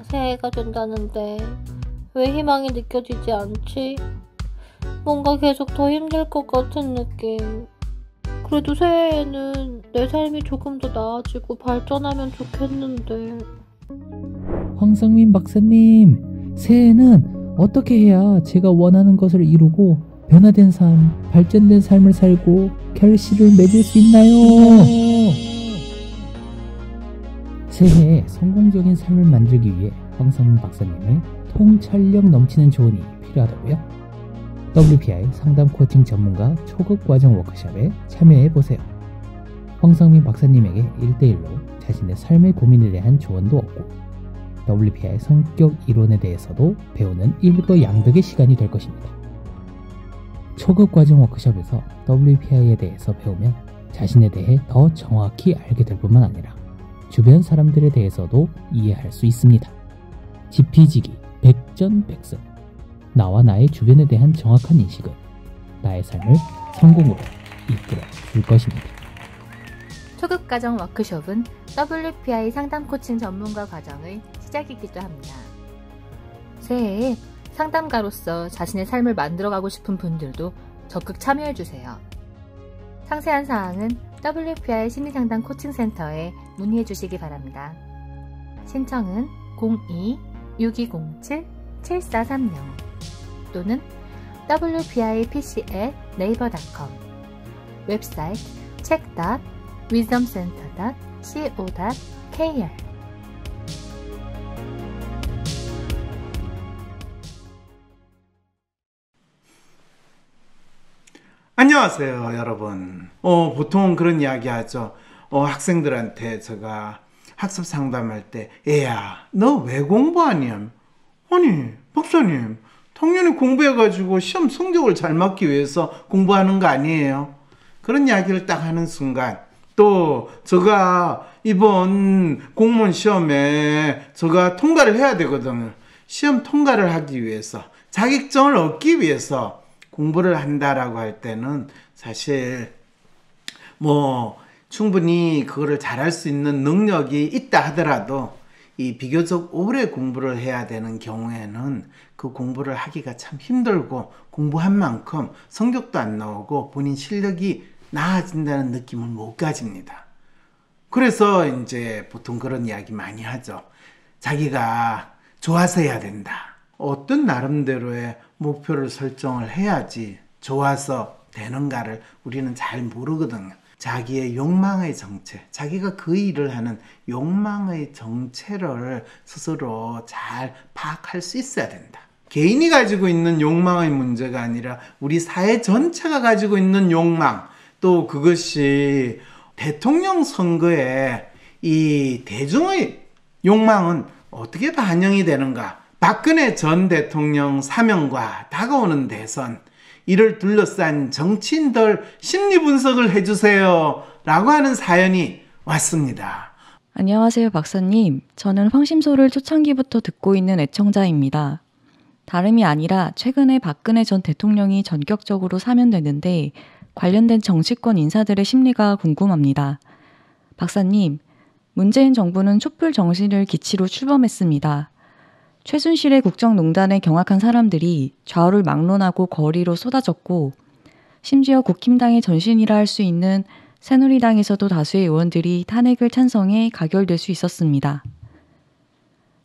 새해가 된다는데 왜 희망이 느껴지지 않지? 뭔가 계속 더 힘들 것 같은 느낌. 그래도 새해에는 내 삶이 조금 더 나아지고 발전하면 좋겠는데. 황상민 박사님, 새해에는 어떻게 해야 제가 원하는 것을 이루고 변화된 삶, 발전된 삶을 살고 결실을 맺을 수 있나요? 새해에 성공적인 삶을 만들기 위해 황상민 박사님의 통찰력 넘치는 조언이 필요하다고요? WPI 상담 코칭 전문가 초급 과정 워크숍에 참여해보세요. 황상민 박사님에게 1대1로 자신의 삶의 고민에 대한 조언도 얻고 WPI 성격 이론에 대해서도 배우는 일거양득의 시간이 될 것입니다. 초급 과정 워크숍에서 WPI에 대해서 배우면 자신에 대해 더 정확히 알게 될 뿐만 아니라 주변 사람들에 대해서도 이해할 수 있습니다. 지피지기 백전백승. 나와 나의 주변에 대한 정확한 인식은 나의 삶을 성공으로 이끌어 줄 것입니다. 초급 과정 워크숍은 WPI 상담 코칭 전문가 과정의 시작이기도 합니다. 새해에 상담가로서 자신의 삶을 만들어가고 싶은 분들도 적극 참여해주세요. 상세한 사항은 WPI 심리상담 코칭센터에 문의해주시기 바랍니다. 신청은 02-6207-7430 또는 wpipc@naver.com 웹사이트 check.wisdomcenter.co.kr 안녕하세요, 여러분. 보통 그런 이야기 하죠. 학생들한테 제가 학습 상담할 때, 애야, 너 왜 공부하냐? 아니, 박사님, 당연히 공부해가지고 시험 성적을 잘 맞기 위해서 공부하는 거 아니에요? 그런 이야기를 딱 하는 순간, 또 제가 이번 공무원 시험에 제가 통과를 해야 되거든요. 시험 통과를 하기 위해서, 자격증을 얻기 위해서 공부를 한다라고 할 때는 사실 충분히 그거를 잘할 수 있는 능력이 있다 하더라도 이 비교적 오래 공부를 해야 되는 경우에는 그 공부를 하기가 참 힘들고 공부한 만큼 성적도 안 나오고 본인 실력이 나아진다는 느낌을 못 가집니다. 그래서 이제 보통 그런 이야기 많이 하죠. 자기가 좋아서 해야 된다. 어떤 나름대로의 목표를 설정을 해야지 좋아서 되는가를 우리는 잘 모르거든요. 자기의 욕망의 정체, 자기가 그 일을 하는 욕망의 정체를 스스로 잘 파악할 수 있어야 된다. 개인이 가지고 있는 욕망의 문제가 아니라 우리 사회 전체가 가지고 있는 욕망, 또 그것이 대통령 선거에 이 대중의 욕망은 어떻게 반영이 되는가? 박근혜 전 대통령 사면과 다가오는 대선, 이를 둘러싼 정치인들 심리 분석을 해주세요 라고 하는 사연이 왔습니다. 안녕하세요, 박사님. 저는 황심소를 초창기부터 듣고 있는 애청자입니다. 다름이 아니라 최근에 박근혜 전 대통령이 전격적으로 사면됐는데 관련된 정치권 인사들의 심리가 궁금합니다. 박사님, 문재인 정부는 촛불 정신을 기치로 출범했습니다. 최순실의 국정농단에 경악한 사람들이 좌우를 막론하고 거리로 쏟아졌고 심지어 국힘당의 전신이라 할 수 있는 새누리당에서도 다수의 의원들이 탄핵을 찬성해 가결될 수 있었습니다.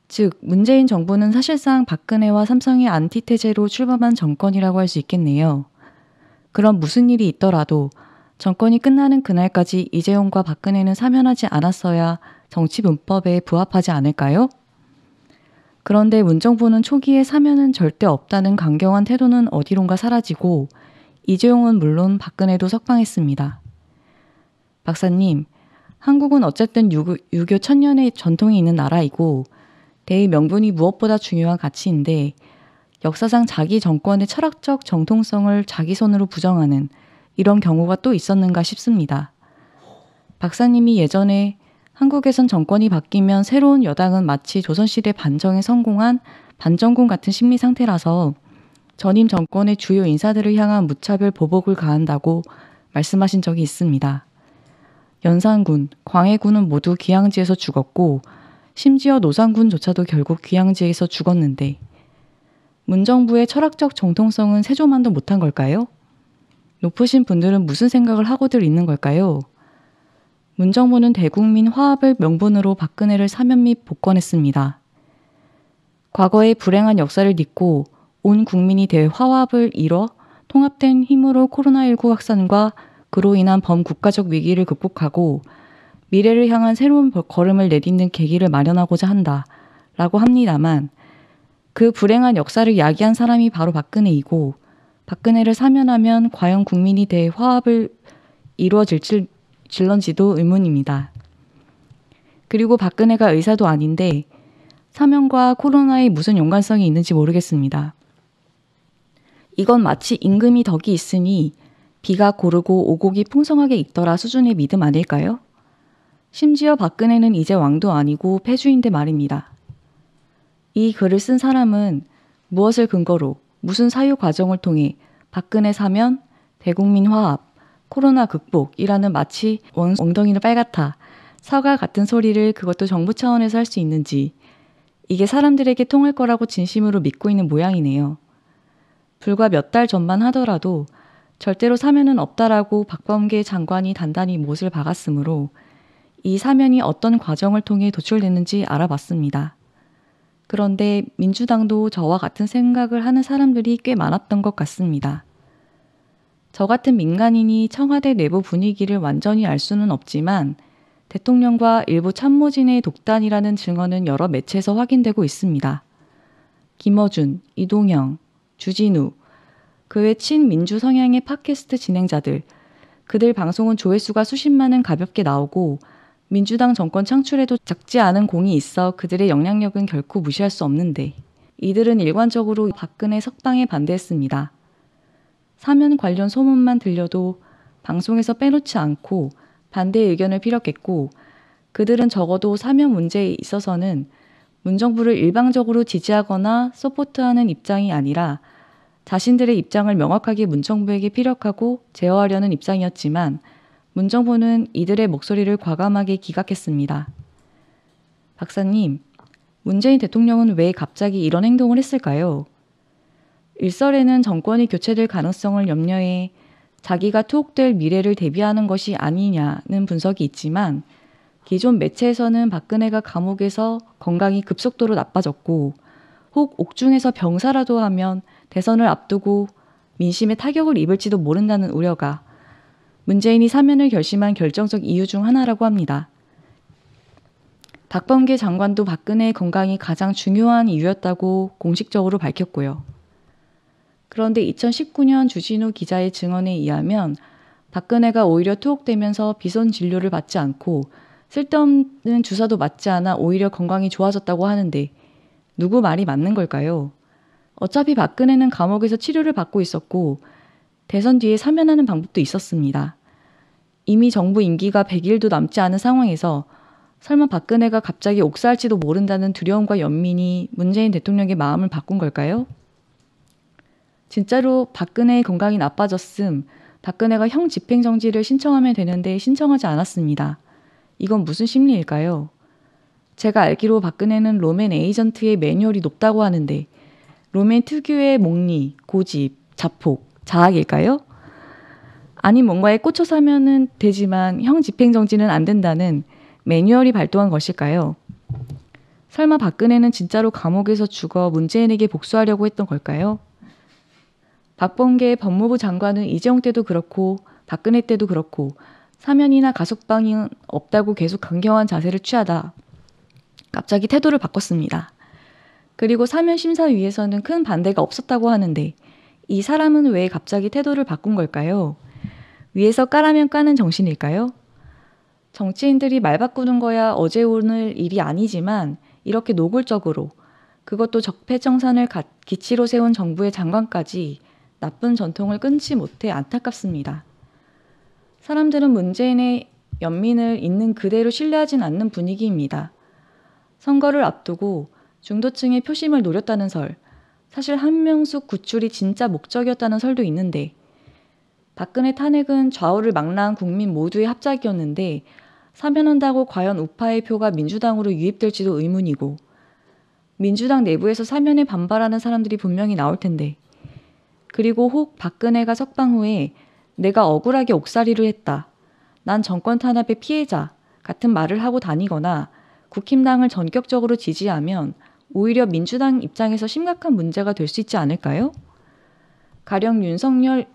즉, 문재인 정부는 사실상 박근혜와 삼성의 안티테제로 출범한 정권이라고 할 수 있겠네요. 그럼 무슨 일이 있더라도 정권이 끝나는 그날까지 이재용과 박근혜는 사면하지 않았어야 정치 문법에 부합하지 않을까요? 그런데 문정부는 초기에 사면은 절대 없다는 강경한 태도는 어디론가 사라지고 이재용은 물론 박근혜도 석방했습니다. 박사님, 한국은 어쨌든 유교 천년의 전통이 있는 나라이고 대의 명분이 무엇보다 중요한 가치인데 역사상 자기 정권의 철학적 정통성을 자기 손으로 부정하는 이런 경우가 또 있었는가 싶습니다. 박사님이 예전에 한국에선 정권이 바뀌면 새로운 여당은 마치 조선시대 반정에 성공한 반정군 같은 심리 상태라서 전임 정권의 주요 인사들을 향한 무차별 보복을 가한다고 말씀하신 적이 있습니다. 연산군, 광해군은 모두 기항지에서 죽었고 심지어 노상군조차도 결국 귀양지에서 죽었는데 문정부의 철학적 정통성은 세조만도 못한 걸까요? 높으신 분들은 무슨 생각을 하고들 있는 걸까요? 문정부는 대국민 화합을 명분으로 박근혜를 사면 및 복권했습니다. 과거의 불행한 역사를 딛고 온 국민이 대화합을 이뤄 통합된 힘으로 코로나19 확산과 그로 인한 범국가적 위기를 극복하고 미래를 향한 새로운 걸음을 내딛는 계기를 마련하고자 한다라고 합니다만 그 불행한 역사를 야기한 사람이 바로 박근혜이고 박근혜를 사면하면 과연 국민이 대화합을 이루어질런지도 의문입니다. 그리고 박근혜가 의사도 아닌데 사면과 코로나에 무슨 연관성이 있는지 모르겠습니다. 이건 마치 임금이 덕이 있으니 비가 고르고 오곡이 풍성하게 있더라 수준의 믿음 아닐까요? 심지어 박근혜는 이제 왕도 아니고 패주인데 말입니다. 이 글을 쓴 사람은 무엇을 근거로 무슨 사유 과정을 통해 박근혜 사면, 대국민 화합, 코로나 극복이라는 마치 엉덩이를 빨갛다, 사과 같은 소리를 그것도 정부 차원에서 할 수 있는지 이게 사람들에게 통할 거라고 진심으로 믿고 있는 모양이네요. 불과 몇 달 전만 하더라도 절대로 사면은 없다라고 박범계 장관이 단단히 못을 박았으므로 이 사면이 어떤 과정을 통해 도출됐는지 알아봤습니다. 그런데 민주당도 저와 같은 생각을 하는 사람들이 꽤 많았던 것 같습니다. 저 같은 민간인이 청와대 내부 분위기를 완전히 알 수는 없지만 대통령과 일부 참모진의 독단이라는 증언은 여러 매체에서 확인되고 있습니다. 김어준, 이동형, 주진우, 그 외 친민주 성향의 팟캐스트 진행자들, 그들 방송은 조회수가 수십만은 가볍게 나오고 민주당 정권 창출에도 작지 않은 공이 있어 그들의 영향력은 결코 무시할 수 없는데 이들은 일관적으로 박근혜 석방에 반대했습니다. 사면 관련 소문만 들려도 방송에서 빼놓지 않고 반대 의견을 피력했고 그들은 적어도 사면 문제에 있어서는 문정부를 일방적으로 지지하거나 서포트하는 입장이 아니라 자신들의 입장을 명확하게 문정부에게 피력하고 제어하려는 입장이었지만 문정부는 이들의 목소리를 과감하게 기각했습니다. 박사님, 문재인 대통령은 왜 갑자기 이런 행동을 했을까요? 일설에는 정권이 교체될 가능성을 염려해 자기가 투옥될 미래를 대비하는 것이 아니냐는 분석이 있지만 기존 매체에서는 박근혜가 감옥에서 건강이 급속도로 나빠졌고 혹 옥중에서 병사라도 하면 대선을 앞두고 민심에 타격을 입을지도 모른다는 우려가 문재인이 사면을 결심한 결정적 이유 중 하나라고 합니다. 박범계 장관도 박근혜의 건강이 가장 중요한 이유였다고 공식적으로 밝혔고요. 그런데 2019년 주진우 기자의 증언에 의하면 박근혜가 오히려 투옥되면서 비선 진료를 받지 않고 쓸데없는 주사도 맞지 않아 오히려 건강이 좋아졌다고 하는데 누구 말이 맞는 걸까요? 어차피 박근혜는 감옥에서 치료를 받고 있었고 대선 뒤에 사면하는 방법도 있었습니다. 이미 정부 임기가 100일도 남지 않은 상황에서 설마 박근혜가 갑자기 옥사할지도 모른다는 두려움과 연민이 문재인 대통령의 마음을 바꾼 걸까요? 진짜로 박근혜의 건강이 나빠졌음 박근혜가 형 집행정지를 신청하면 되는데 신청하지 않았습니다. 이건 무슨 심리일까요? 제가 알기로 박근혜는 로맨 에이전트의 매뉴얼이 높다고 하는데 로맨 특유의 목리, 고집, 자폭, 자학일까요? 아니 뭔가에 꽂혀 사면은 되지만 형 집행정지는 안 된다는 매뉴얼이 발동한 것일까요? 설마 박근혜는 진짜로 감옥에서 죽어 문재인에게 복수하려고 했던 걸까요? 박범계 법무부 장관은 이재용 때도 그렇고 박근혜 때도 그렇고 사면이나 가석방은 없다고 계속 강경한 자세를 취하다 갑자기 태도를 바꿨습니다. 그리고 사면 심사위에서는 큰 반대가 없었다고 하는데 이 사람은 왜 갑자기 태도를 바꾼 걸까요? 위에서 까라면 까는 정신일까요? 정치인들이 말 바꾸는 거야 어제 오늘 일이 아니지만 이렇게 노골적으로 그것도 적폐청산을 기치로 세운 정부의 장관까지 나쁜 전통을 끊지 못해 안타깝습니다. 사람들은 문재인의 연민을 있는 그대로 신뢰하진 않는 분위기입니다. 선거를 앞두고 중도층의 표심을 노렸다는 설, 사실 한명숙 구출이 진짜 목적이었다는 설도 있는데 박근혜 탄핵은 좌우를 망라한 국민 모두의 합작이었는데 사면한다고 과연 우파의 표가 민주당으로 유입될지도 의문이고, 민주당 내부에서 사면에 반발하는 사람들이 분명히 나올 텐데, 그리고 혹 박근혜가 석방 후에 내가 억울하게 옥살이를 했다, 난 정권 탄압의 피해자 같은 말을 하고 다니거나 국힘당을 전격적으로 지지하면 오히려 민주당 입장에서 심각한 문제가 될 수 있지 않을까요? 가령 윤석열의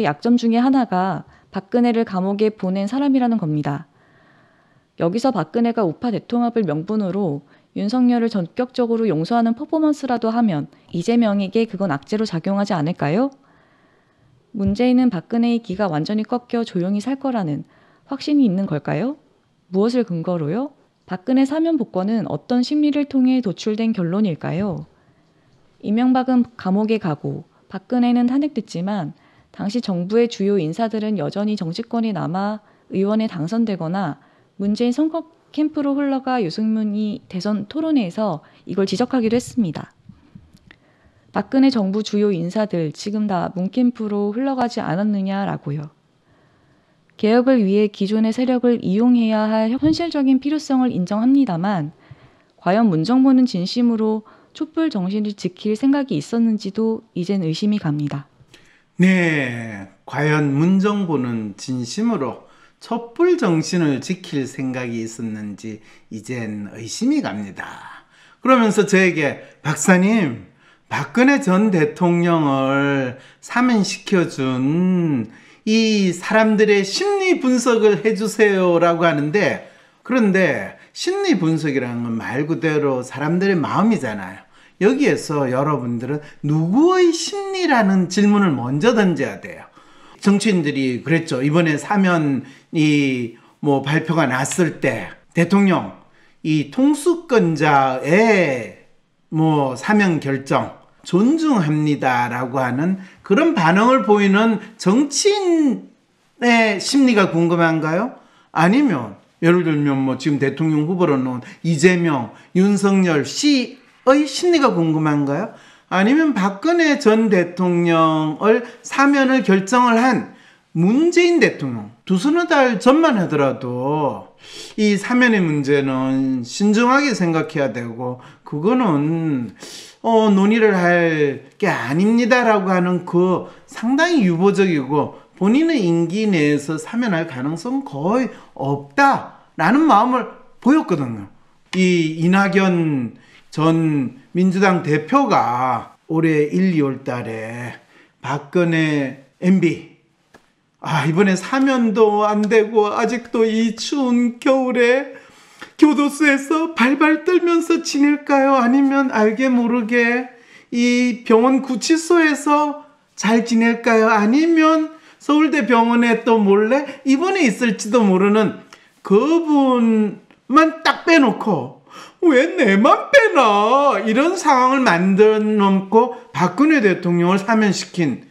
약점 중에 하나가 박근혜를 감옥에 보낸 사람이라는 겁니다. 여기서 박근혜가 우파 대통합을 명분으로 윤석열을 전격적으로 용서하는 퍼포먼스라도 하면 이재명에게 그건 악재로 작용하지 않을까요? 문재인은 박근혜의 기가 완전히 꺾여 조용히 살 거라는 확신이 있는 걸까요? 무엇을 근거로요? 박근혜 사면 복권은 어떤 심리를 통해 도출된 결론일까요? 이명박은 감옥에 가고 박근혜는 탄핵됐지만 당시 정부의 주요 인사들은 여전히 정치권에 남아 의원에 당선되거나 문재인 선거 캠프로 흘러가 유승민이 대선 토론회에서 이걸 지적하기도 했습니다. 박근혜 정부 주요 인사들 지금 다 문캠프로 흘러가지 않았느냐라고요. 개혁을 위해 기존의 세력을 이용해야 할 현실적인 필요성을 인정합니다만 과연 문정부는 진심으로 촛불 정신을 지킬 생각이 있었는지도 이젠 의심이 갑니다. 네, 과연 문정부는 진심으로 촛불 정신을 지킬 생각이 있었는지 이젠 의심이 갑니다. 그러면서 저에게 박사님, 박근혜 전 대통령을 사면시켜준 이 사람들의 심리 분석을 해주세요라고 하는데, 그런데 심리 분석이라는 건 말 그대로 사람들의 마음이잖아요. 여기에서 여러분들은 누구의 심리라는 질문을 먼저 던져야 돼요. 정치인들이 그랬죠. 이번에 사면이 발표가 났을 때 대통령 이 통수권자의 사면 결정 존중합니다라고 하는 그런 반응을 보이는 정치인의 심리가 궁금한가요? 아니면 예를 들면 지금 대통령 후보로 놓은 이재명, 윤석열 씨의 심리가 궁금한가요? 아니면 박근혜 전 대통령을 사면을 결정을 한 문재인 대통령, 두서너 달 전만 하더라도 이 사면의 문제는 신중하게 생각해야 되고 그거는 논의를 할 게 아닙니다라고 하는 그 상당히 유보적이고 본인의 임기 내에서 사면할 가능성은 거의 없다라는 마음을 보였거든요. 이 이낙연 전 민주당 대표가 올해 1, 2월 달에 박근혜 MB 이번에 사면도 안 되고 아직도 이 추운 겨울에 교도소에서 발발 떨면서 지낼까요? 아니면 알게 모르게 이 병원 구치소에서 잘 지낼까요? 아니면 서울대 병원에 또 몰래 입원해 있을지도 모르는 그분만 딱 빼놓고 왜 내만 빼나? 이런 상황을 만들어 놓고 박근혜 대통령을 사면시킨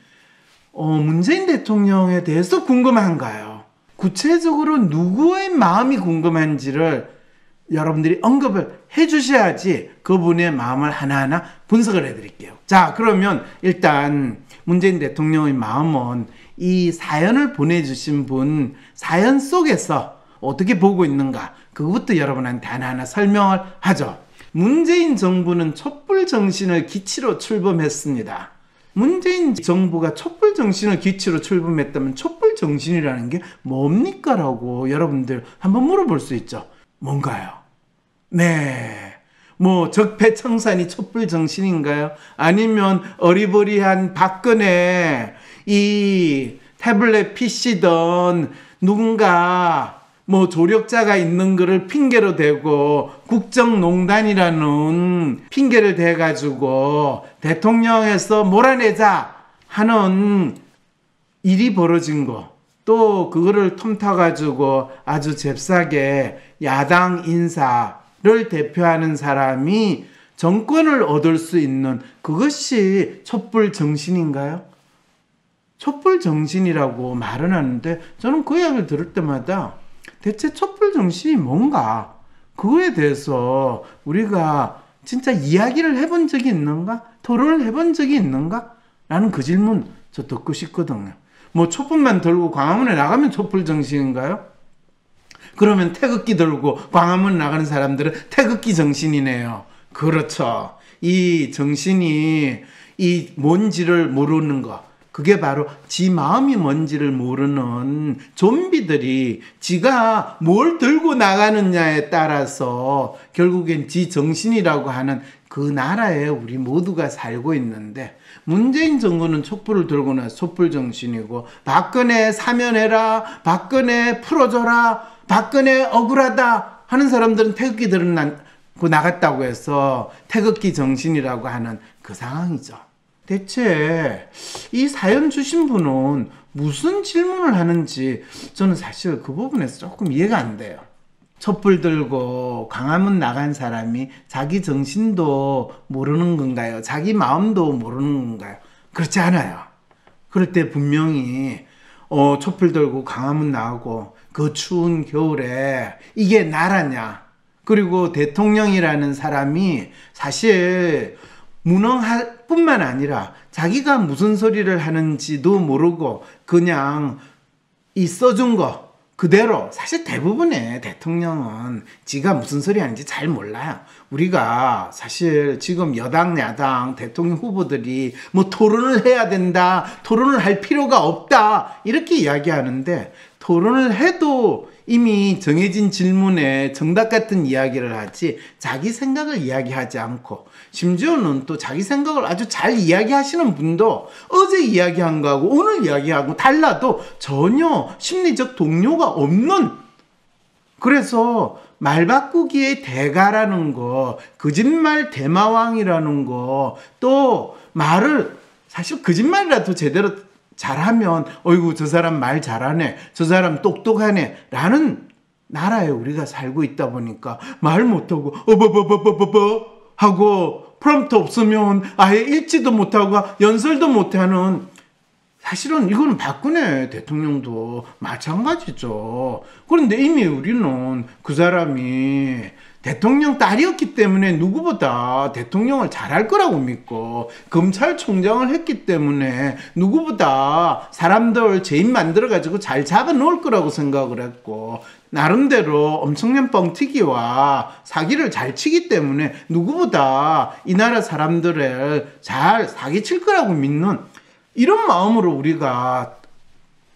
문재인 대통령에 대해서 궁금한가요? 구체적으로 누구의 마음이 궁금한지를 여러분들이 언급을 해주셔야지 그분의 마음을 하나하나 분석을 해드릴게요. 자, 그러면 일단 문재인 대통령의 마음은 이 사연을 보내주신 분 사연 속에서 어떻게 보고 있는가, 그것부터 여러분한테 하나하나 설명을 하죠. 문재인 정부는 촛불 정신을 기치로 출범했습니다. 문재인 정부가 촛불 정신을 기치로 출범했다면 촛불 정신이라는 게 뭡니까? 라고 여러분들 한번 물어볼 수 있죠. 뭔가요? 네, 적폐청산이 촛불 정신인가요? 아니면 어리버리한 박근혜 이 태블릿 PC든 누군가 조력자가 있는 거를 핑계로 대고 국정농단이라는 핑계를 대가지고 대통령에서 몰아내자 하는 일이 벌어진 거, 또 그거를 틈타가지고 아주 잽싸게 야당 인사를 대표하는 사람이 정권을 얻을 수 있는 그것이 촛불 정신인가요? 촛불 정신이라고 말은 하는데 저는 그 이야기를 들을 때마다 대체 촛불 정신이 뭔가, 그거에 대해서 우리가 진짜 이야기를 해본 적이 있는가? 토론을 해본 적이 있는가? 라는 그 질문 저 듣고 싶거든요. 촛불만 들고 광화문에 나가면 촛불 정신인가요? 그러면 태극기 들고 광화문 나가는 사람들은 태극기 정신이네요. 그렇죠. 이 정신이 이 뭔지를 모르는 거, 그게 바로 지 마음이 뭔지를 모르는 좀비들이 지가 뭘 들고 나가느냐에 따라서 결국엔 지 정신이라고 하는 그 나라에 우리 모두가 살고 있는데, 문재인 정부는 촛불을 들고 나서 촛불 정신이고, 박근혜 사면해라, 박근혜 풀어줘라, 박근혜 억울하다 하는 사람들은 태극기 들고 나갔다고 해서 태극기 정신이라고 하는 그 상황이죠. 대체 이 사연 주신 분은 무슨 질문을 하는지 저는 사실 그 부분에서 조금 이해가 안 돼요. 촛불 들고 광화문 나간 사람이 자기 정신도 모르는 건가요? 자기 마음도 모르는 건가요? 그렇지 않아요. 그럴 때 분명히 촛불 들고 광화문 나가고 그 추운 겨울에 이게 나라냐? 그리고 대통령이라는 사람이 사실 무능할 뿐만 아니라 자기가 무슨 소리를 하는지도 모르고 그냥 이 써준 거 그대로, 사실 대부분의 대통령은 지가 무슨 소리 하는지 잘 몰라요. 우리가 사실 지금 여당 야당 대통령 후보들이 뭐 토론을 해야 된다, 토론을 할 필요가 없다 이렇게 이야기하는데, 토론을 해도 이미 정해진 질문에 정답 같은 이야기를 하지 자기 생각을 이야기하지 않고, 심지어는 또 자기 생각을 아주 잘 이야기하시는 분도 어제 이야기한 거하고 오늘 이야기하고 달라도 전혀 심리적 동요가 없는, 그래서 말 바꾸기의 대가라는 거, 거짓말 대마왕이라는 거, 또 말을 사실 거짓말이라도 제대로 잘하면 어이구 저 사람 말 잘하네, 저 사람 똑똑하네 라는 나라에 우리가 살고 있다 보니까 말 못하고 어버버버버버버 하고 프롬프트 없으면 아예 읽지도 못하고 연설도 못하는, 사실은 이거는 박근혜 대통령도 마찬가지죠. 그런데 이미 우리는 그 사람이 대통령 딸이었기 때문에 누구보다 대통령을 잘할 거라고 믿고, 검찰총장을 했기 때문에 누구보다 사람들 죄인 만들어가지고 잘 잡아놓을 거라고 생각을 했고, 나름대로 엄청난 뻥튀기와 사기를 잘 치기 때문에 누구보다 이 나라 사람들을 잘 사기칠 거라고 믿는, 이런 마음으로 우리가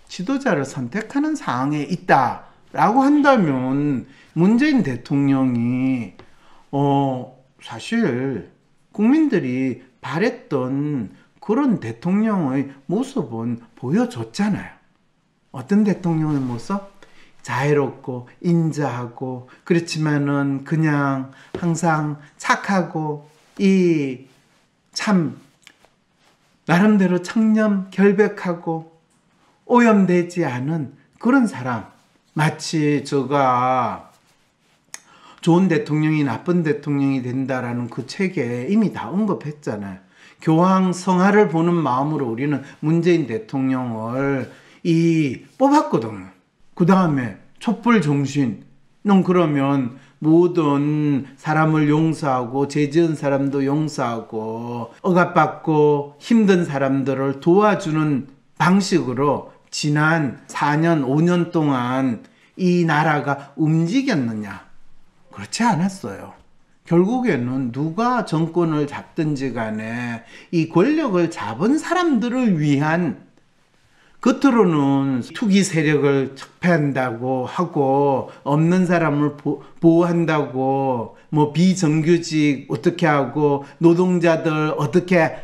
지도자를 선택하는 상황에 있다라고 한다면, 문재인 대통령이 사실 국민들이 바랬던 그런 대통령의 모습은 보여줬잖아요. 어떤 대통령의 모습? 자애롭고 인자하고, 그렇지만은 그냥 항상 착하고 이 참 나름대로 청렴 결백하고 오염되지 않은 그런 사람. 마치 제가 좋은 대통령이 나쁜 대통령이 된다라는 그 책에 이미 다 언급했잖아요. 교황 성화를 보는 마음으로 우리는 문재인 대통령을 뽑았거든요. 그 다음에 촛불 정신은 그러면 모든 사람을 용서하고 죄 지은 사람도 용서하고 억압받고 힘든 사람들을 도와주는 방식으로 지난 4년, 5년 동안 이 나라가 움직였느냐? 그렇지 않았어요. 결국에는 누가 정권을 잡든지 간에 이 권력을 잡은 사람들을 위한, 겉으로는 투기 세력을 척패한다고 하고 없는 사람을 보호한다고, 뭐 비정규직 어떻게 하고 노동자들 어떻게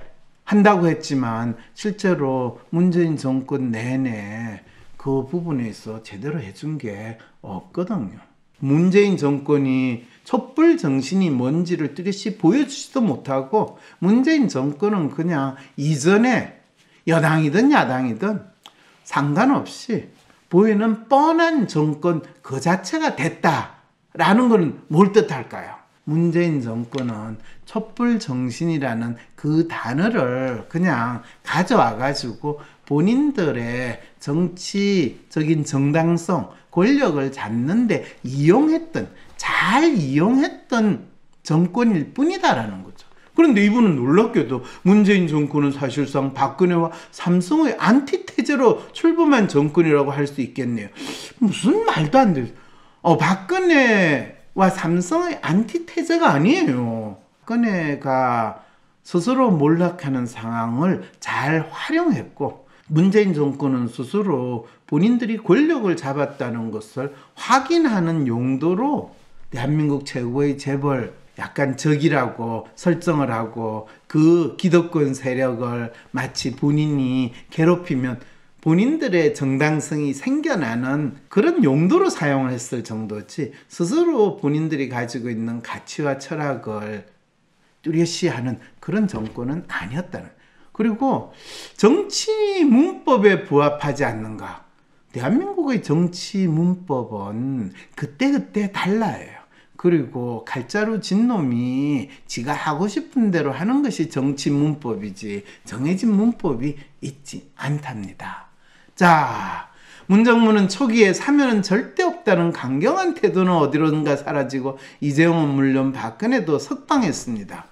한다고 했지만 실제로 문재인 정권 내내 그 부분에 있어 제대로 해준 게 없거든요. 문재인 정권이 촛불 정신이 뭔지를 뚜렷이 보여주지도 못하고, 문재인 정권은 그냥 이전에 여당이든 야당이든 상관없이 보이는 뻔한 정권 그 자체가 됐다라는 건 뭘 뜻할까요? 문재인 정권은 촛불 정신이라는 그 단어를 그냥 가져와가지고 본인들의 정치적인 정당성, 권력을 잡는데 잘 이용했던 정권일 뿐이다라는 거죠. 그런데 이분은 놀랍게도 문재인 정권은 사실상 박근혜와 삼성의 안티테제로 출범한 정권이라고 할 수 있겠네요. 무슨 말도 안 돼요. 박근혜와 삼성의 안티테제가 아니에요. 박근혜가 스스로 몰락하는 상황을 잘 활용했고, 문재인 정권은 스스로 본인들이 권력을 잡았다는 것을 확인하는 용도로 대한민국 최고의 재벌 약간 적이라고 설정을 하고, 그 기득권 세력을 마치 본인이 괴롭히면 본인들의 정당성이 생겨나는 그런 용도로 사용을 했을 정도지, 스스로 본인들이 가지고 있는 가치와 철학을 뚜렷이하는 그런 정권은 아니었다는. 그리고 정치 문법에 부합하지 않는가? 대한민국의 정치 문법은 그때그때 달라요. 그리고 칼자루 진 놈이 지가 하고 싶은 대로 하는 것이 정치 문법이지 정해진 문법이 있지 않답니다. 자, 문정무는 초기에 사면은 절대 없다는 강경한 태도는 어디론가 사라지고, 이재용은 물론 박근혜도 석방했습니다.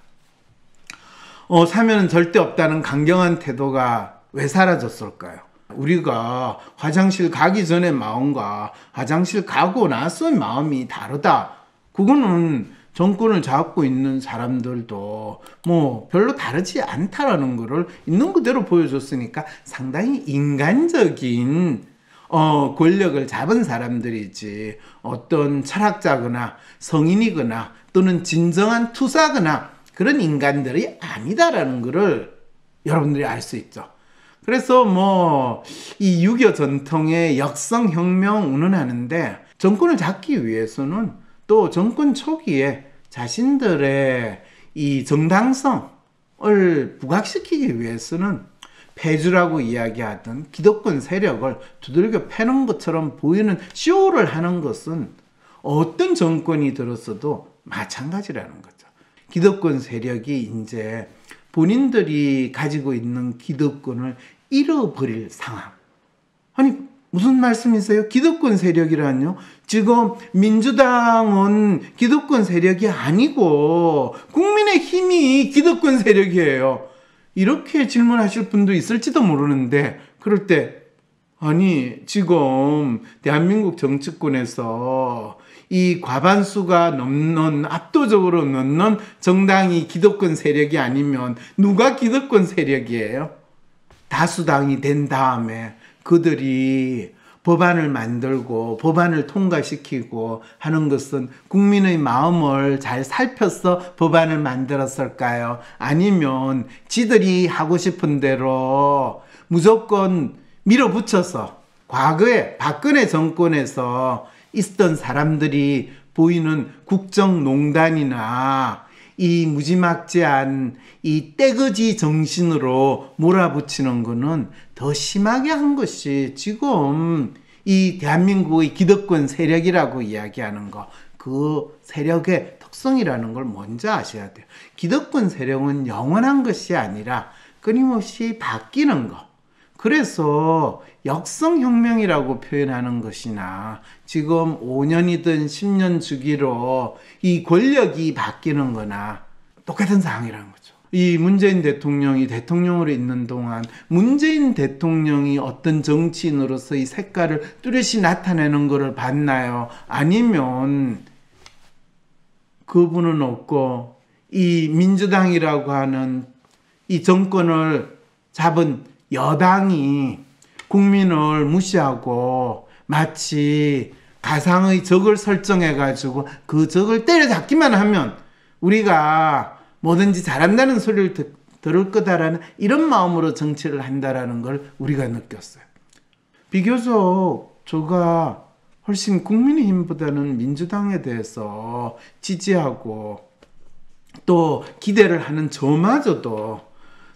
사면은 절대 없다는 강경한 태도가 왜 사라졌을까요? 우리가 화장실 가기 전의 마음과 화장실 가고 나서의 마음이 다르다. 그거는 정권을 잡고 있는 사람들도 뭐 별로 다르지 않다라는 거를 있는 그대로 보여줬으니까 상당히 인간적인 권력을 잡은 사람들이지, 어떤 철학자거나 성인이거나 또는 진정한 투사거나 그런 인간들이 아니다라는 거를 여러분들이 알 수 있죠. 그래서 이 6.25 전통의 역성혁명 운운하는데, 정권을 잡기 위해서는 또 정권 초기에 자신들의 이 정당성을 부각시키기 위해서는 폐주라고 이야기하던 기득권 세력을 두들겨 패는 것처럼 보이는 쇼를 하는 것은 어떤 정권이 들었어도 마찬가지라는 거죠. 기득권 세력이 이제 본인들이 가지고 있는 기득권을 잃어버릴 상황. 아니, 무슨 말씀이세요? 기득권 세력이라뇨? 지금 민주당은 기득권 세력이 아니고 국민의힘이 기득권 세력이에요. 이렇게 질문하실 분도 있을지도 모르는데, 그럴 때 아니, 지금 대한민국 정치권에서 이 과반수가 넘는, 압도적으로 넘는 정당이 기득권 세력이 아니면 누가 기득권 세력이에요? 다수당이 된 다음에 그들이 법안을 만들고 법안을 통과시키고 하는 것은 국민의 마음을 잘 살펴서 법안을 만들었을까요? 아니면 지들이 하고 싶은 대로 무조건 밀어붙여서, 과거에 박근혜 정권에서 있었던 사람들이 보이는 국정농단이나 이 무지막지한 이 떼거지 정신으로 몰아붙이는 거는 더 심하게 한 것이 지금 이 대한민국의 기득권 세력이라고 이야기하는 거, 그 세력의 특성이라는 걸 먼저 아셔야 돼요. 기득권 세력은 영원한 것이 아니라 끊임없이 바뀌는 거. 그래서 역성혁명이라고 표현하는 것이나 지금 5년이든 10년 주기로 이 권력이 바뀌는 거나 똑같은 상황이라는 거죠. 이 문재인 대통령이 대통령으로 있는 동안 문재인 대통령이 어떤 정치인으로서의 색깔을 뚜렷이 나타내는 것을 봤나요? 아니면 그분은 없고 이 민주당이라고 하는 이 정권을 잡은 여당이 국민을 무시하고 마치 가상의 적을 설정해가지고 그 적을 때려잡기만 하면 우리가 뭐든지 잘한다는 소리를 들을 거다라는 이런 마음으로 정치를 한다라는 걸 우리가 느꼈어요. 비교적 제가 훨씬 국민의힘보다는 민주당에 대해서 지지하고 또 기대를 하는 저마저도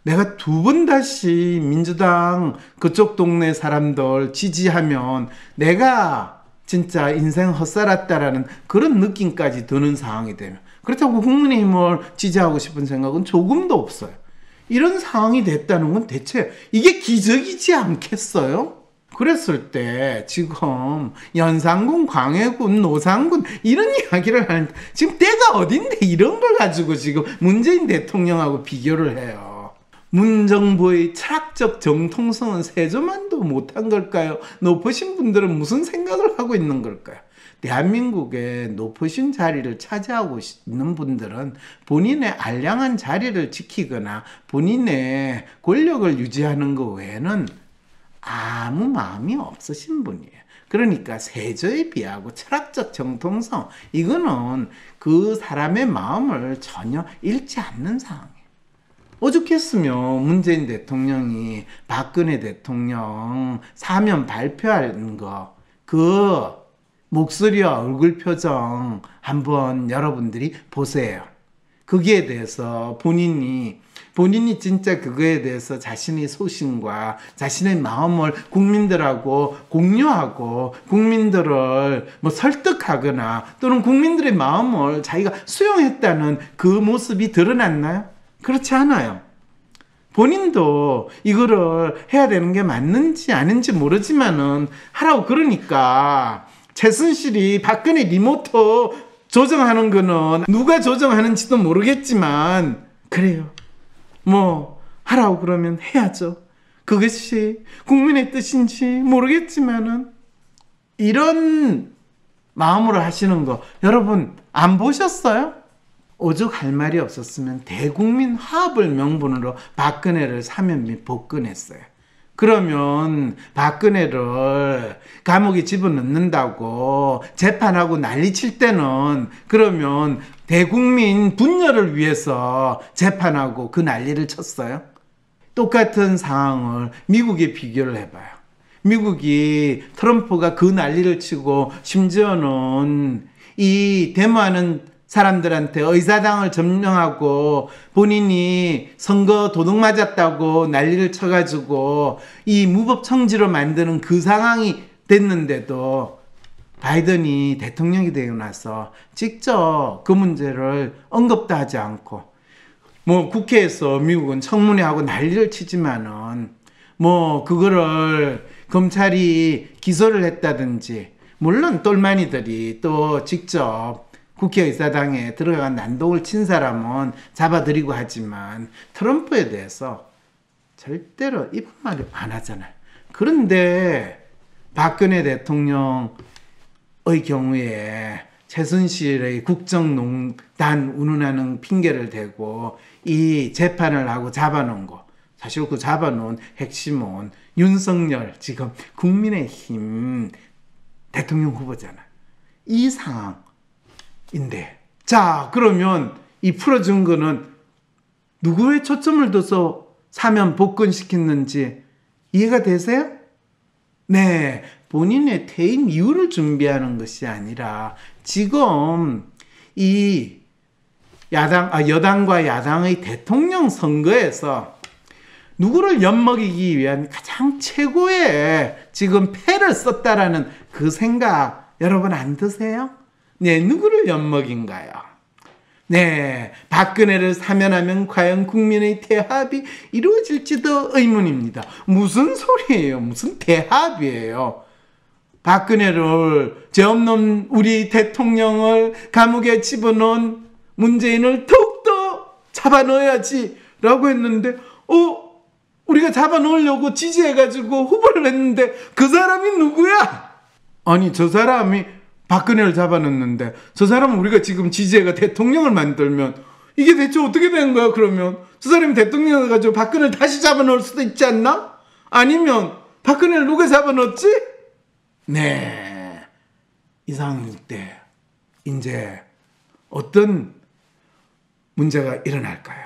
내가 두 번 다시 민주당 그쪽 동네 사람들 지지하면 내가 진짜 인생 헛살았다라는 그런 느낌까지 드는 상황이 되면, 그렇다고 국민의힘을 지지하고 싶은 생각은 조금도 없어요. 이런 상황이 됐다는 건 대체 이게 기적이지 않겠어요? 그랬을 때 지금 연산군, 광해군, 노상군 이런 이야기를 하는데 지금 때가 어딘데 이런 걸 가지고 지금 문재인 대통령하고 비교를 해요. 문정부의 철학적 정통성은 세조만도 못한 걸까요? 높으신 분들은 무슨 생각을 하고 있는 걸까요? 대한민국의 높으신 자리를 차지하고 있는 분들은 본인의 알량한 자리를 지키거나 본인의 권력을 유지하는 것 외에는 아무 마음이 없으신 분이에요. 그러니까 세조에 비하고 철학적 정통성, 이거는 그 사람의 마음을 전혀 읽지 않는 상황이에요. 오죽했으면 문재인 대통령이 박근혜 대통령 사면 발표하는 거, 그 목소리와 얼굴 표정 한번 여러분들이 보세요. 거기에 대해서 본인이 진짜 그거에 대해서 자신의 소신과 자신의 마음을 국민들하고 공유하고 국민들을 뭐 설득하거나 또는 국민들의 마음을 자기가 수용했다는 그 모습이 드러났나요? 그렇지 않아요. 본인도 이거를 해야 되는 게 맞는지 아닌지 모르지만은 하라고 그러니까 최순실이 박근혜 리모트 조정하는 거는 누가 조정하는지도 모르겠지만 그래요. 뭐 하라고 그러면 해야죠. 그것이 국민의 뜻인지 모르겠지만은 이런 마음으로 하시는 거 여러분 안 보셨어요? 오죽 할 말이 없었으면 대국민 화합을 명분으로 박근혜를 사면 및 복근했어요. 그러면 박근혜를 감옥에 집어넣는다고 재판하고 난리칠 때는 그러면 대국민 분열을 위해서 재판하고 그 난리를 쳤어요. 똑같은 상황을 미국에 비교를 해봐요. 미국이 트럼프가 그 난리를 치고 심지어는 이 데모하는 사람들한테 의사당을 점령하고 본인이 선거 도둑 맞았다고 난리를 쳐가지고 이 무법 청지로 만드는 그 상황이 됐는데도 바이든이 대통령이 되고 나서 직접 그 문제를 언급도 하지 않고 뭐 국회에서 미국은 청문회하고 난리를 치지만은 뭐 그거를 검찰이 기소를 했다든지 물론 똘마니들이 또 직접 국회의사당에 들어간 난동을 친 사람은 잡아들이고 하지만 트럼프에 대해서 절대로 이쁜 말을 안 하잖아요. 그런데 박근혜 대통령의 경우에 최순실의 국정농단 운운하는 핑계를 대고 이 재판을 하고 잡아놓은 거, 사실 그 잡아놓은 핵심은 윤석열 지금 국민의힘 대통령 후보잖아요. 이 상황인데 자 그러면 이 풀어준 거는 누구의 초점을 둬서 사면 복권시켰는지 이해가 되세요? 네, 본인의 퇴임 이후를 준비하는 것이 아니라 지금 이 여당과 야당의 대통령 선거에서 누구를 엿먹이기 위한 가장 최고의 지금 패를 썼다라는 그 생각 여러분 안 드세요? 네, 누구를 엿먹인가요? 네, 박근혜를 사면하면 과연 국민의 대합이 이루어질지도 의문입니다. 무슨 소리예요? 무슨 대합이에요? 박근혜를 죄 없는 우리 대통령을 감옥에 집어넣은 문재인을 더욱더 잡아넣어야지 라고 했는데 우리가 잡아넣으려고 지지해가지고 후보를 했는데 그 사람이 누구야? 아니 저 사람이 박근혜를 잡아넣는데 저 사람은 우리가 지금 지지해가 대통령을 만들면 이게 대체 어떻게 된 거야? 그러면 저 사람이 대통령을 가지고 박근혜를 다시 잡아넣을 수도 있지 않나? 아니면 박근혜를 누가 잡아넣었지? 네, 이 상황일 때 이제 어떤 문제가 일어날까요?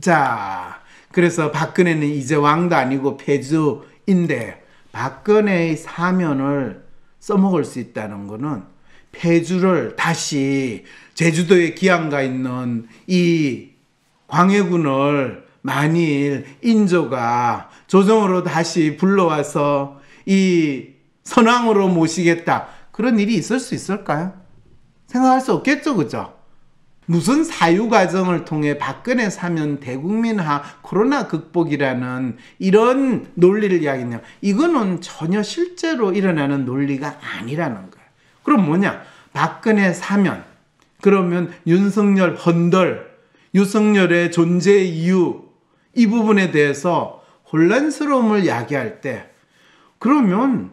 자, 그래서 박근혜는 이제 왕도 아니고 폐주인데 박근혜의 사면을 써먹을 수 있다는 거는 폐주를 다시 제주도에 기항가 있는 이 광해군을 만일 인조가 조정으로 다시 불러와서 이 선왕으로 모시겠다 그런 일이 있을 수 있을까요? 생각할 수 없겠죠, 그죠? 무슨 사유 과정을 통해 박근혜 사면 대국민화 코로나 극복이라는 이런 논리를 이야기했냐? 이거는 전혀 실제로 일어나는 논리가 아니라는 거예요. 그럼 뭐냐? 박근혜 사면, 그러면 윤석열 헌들, 윤석열의 존재 이유 이 부분에 대해서 혼란스러움을 야기할 때 그러면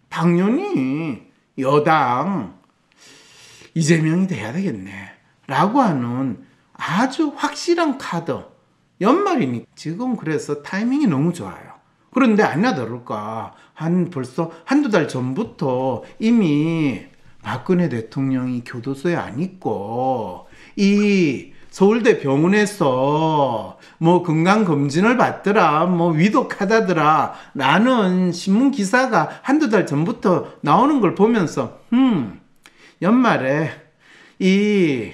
당연히 여당 이재명이 돼야 되겠네 라고 하는 아주 확실한 카드. 연말이니 지금 그래서 타이밍이 너무 좋아요. 그런데 아니나 다를까 벌써 한두 달 전부터 이미 박근혜 대통령이 교도소에 안 있고 이 서울대 병원에서 뭐 건강검진을 받더라, 뭐 위독하다더라 라는 신문 기사가 한두 달 전부터 나오는 걸 보면서 연말에 이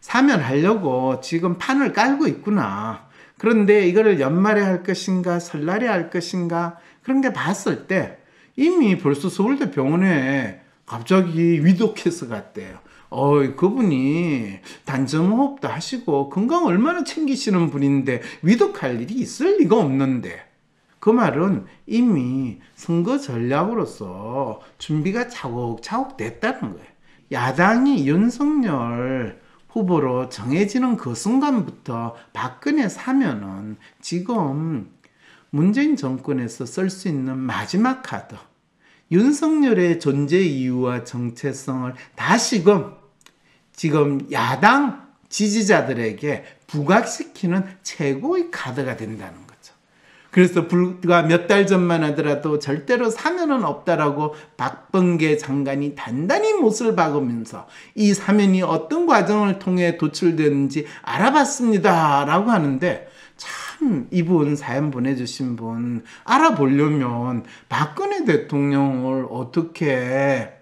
사면하려고 지금 판을 깔고 있구나. 그런데 이거를 연말에 할 것인가 설날에 할 것인가 그런 게 봤을 때 이미 벌써 서울대 병원에 갑자기 위독해서 갔대요. 그분이 단전호흡도 하시고 건강 얼마나 챙기시는 분인데 위독할 일이 있을 리가 없는데, 그 말은 이미 선거 전략으로서 준비가 차곡차곡 됐다는 거예요. 야당이 윤석열 후보로 정해지는 그 순간부터 박근혜 사면은 지금 문재인 정권에서 쓸 수 있는 마지막 카드, 윤석열의 존재 이유와 정체성을 다시금 지금 야당 지지자들에게 부각시키는 최고의 카드가 된다는 거죠. 그래서 불과 몇 달 전만 하더라도 절대로 사면은 없다라고 박범계 장관이 단단히 못을 박으면서 이 사면이 어떤 과정을 통해 도출되는지 알아봤습니다 라고 하는데, 참 이분 사연 보내주신 분 알아보려면 박근혜 대통령을 어떻게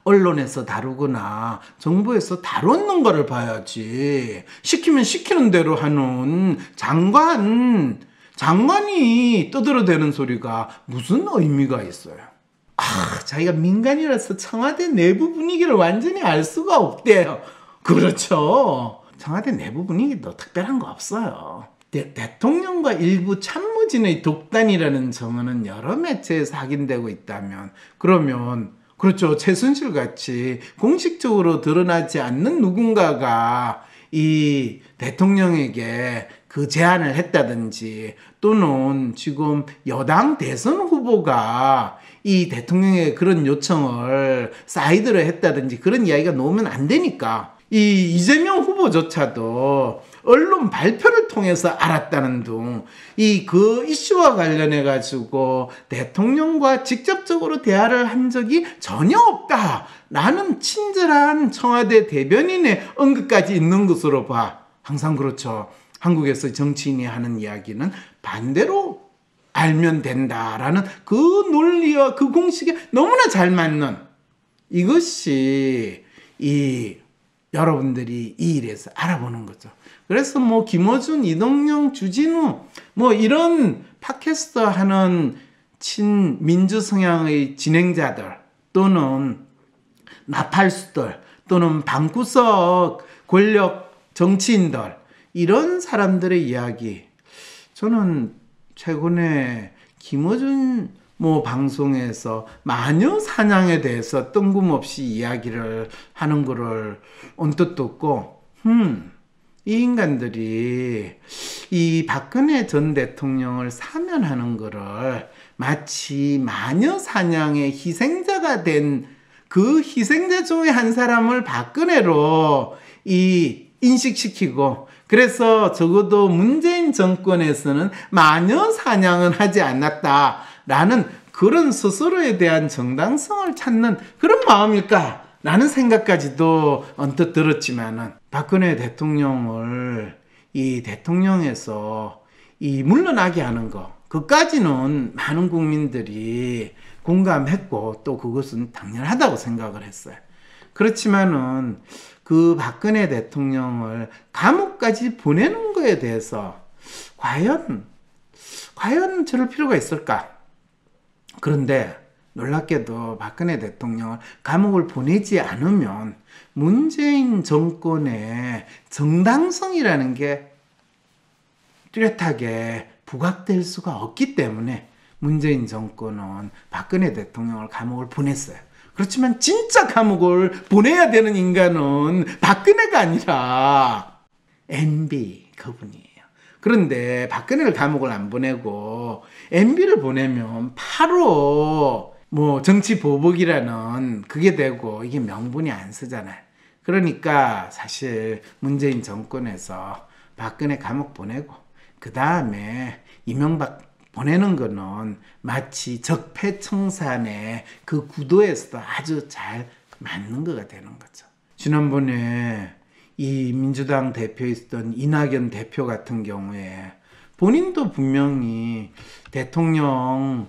언론에서 다루거나 정부에서 다뤘는 거를 봐야지. 시키면 시키는 대로 하는 장관이 떠들어대는 소리가 무슨 의미가 있어요. 자기가 민간이라서 청와대 내부 분위기를 완전히 알 수가 없대요. 그렇죠. 청와대 내부 분위기도 특별한 거 없어요. 대통령과 일부 참모진의 독단이라는 정언은 여러 매체에서 확인되고 있다면, 그러면 그렇죠, 최순실 같이 공식적으로 드러나지 않는 누군가가 이 대통령에게 그 제안을 했다든지, 또는 지금 여당 대선 후보가 이 대통령의 그런 요청을 사이드로 했다든지 그런 이야기가 나오면 안 되니까, 이 이재명 후보조차도 언론 발표를 통해서 알았다는 둥, 그 이슈와 관련해 가지고 대통령과 직접적으로 대화를 한 적이 전혀 없다라는 친절한 청와대 대변인의 언급까지 있는 것으로 봐. 항상 그렇죠. 한국에서 정치인이 하는 이야기는 반대로 알면 된다라는 그 논리와 그 공식에 너무나 잘 맞는, 이것이 여러분들이 이 일에서 알아보는 거죠. 그래서 뭐 김어준, 이동영, 주진우 뭐 이런 팟캐스터 하는 친민주 성향의 진행자들, 또는 나팔수들, 또는 방구석 권력 정치인들, 이런 사람들의 이야기, 저는 최근에 김어준 방송에서 마녀 사냥에 대해서 뜬금없이 이야기를 하는 거를 언뜻 듣고, 이 인간들이 이 박근혜 전 대통령을 사면하는 거를 마치 마녀 사냥의 희생자가 된 그 희생자 중에 한 사람을 박근혜로 인식시키고, 그래서 적어도 문재인 정권에서는 마녀 사냥은 하지 않았다라는 그런 스스로에 대한 정당성을 찾는 그런 마음일까? 라는 생각까지도 언뜻 들었지만은, 박근혜 대통령을 이 대통령에서 물러나게 하는 거, 그까지는 많은 국민들이 공감했고, 또 그것은 당연하다고 생각을 했어요. 그렇지만은 그 박근혜 대통령을 감옥까지 보내는 거에 대해서 과연 저럴 필요가 있을까? 그런데 놀랍게도 박근혜 대통령을 감옥을 보내지 않으면 문재인 정권의 정당성이라는 게 뚜렷하게 부각될 수가 없기 때문에 문재인 정권은 박근혜 대통령을 감옥을 보냈어요. 그렇지만 진짜 감옥을 보내야 되는 인간은 박근혜가 아니라 MB 그분이에요. 그런데 박근혜를 감옥을 안 보내고 MB를 보내면 바로 뭐 정치 보복이라는 그게 되고 이게 명분이 안 쓰잖아요. 그러니까 사실 문재인 정권에서 박근혜 감옥 보내고 그 다음에 이명박 보내는 거는 마치 적폐청산의 그 구도에서도 아주 잘 맞는 거가 되는 거죠. 지난번에 이 민주당 대표였던 이낙연 대표 같은 경우에 본인도 분명히 대통령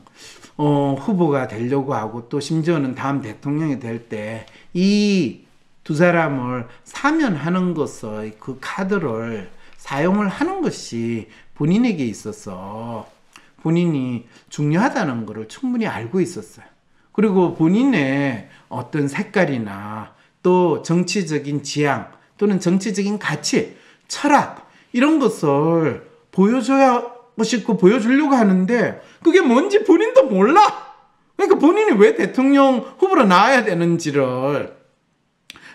후보가 되려고 하고 또 심지어는 다음 대통령이 될 때 이 두 사람을 사면하는 것의 그 카드를 사용을 하는 것이 본인에게 있어서 본인이 중요하다는 것을 충분히 알고 있었어요. 그리고 본인의 어떤 색깔이나 또 정치적인 지향 또는 정치적인 가치, 철학 이런 것을 보여줘야고 싶고 보여주려고 하는데 그게 뭔지 본인도 몰라. 그러니까 본인이 왜 대통령 후보로 나와야 되는지를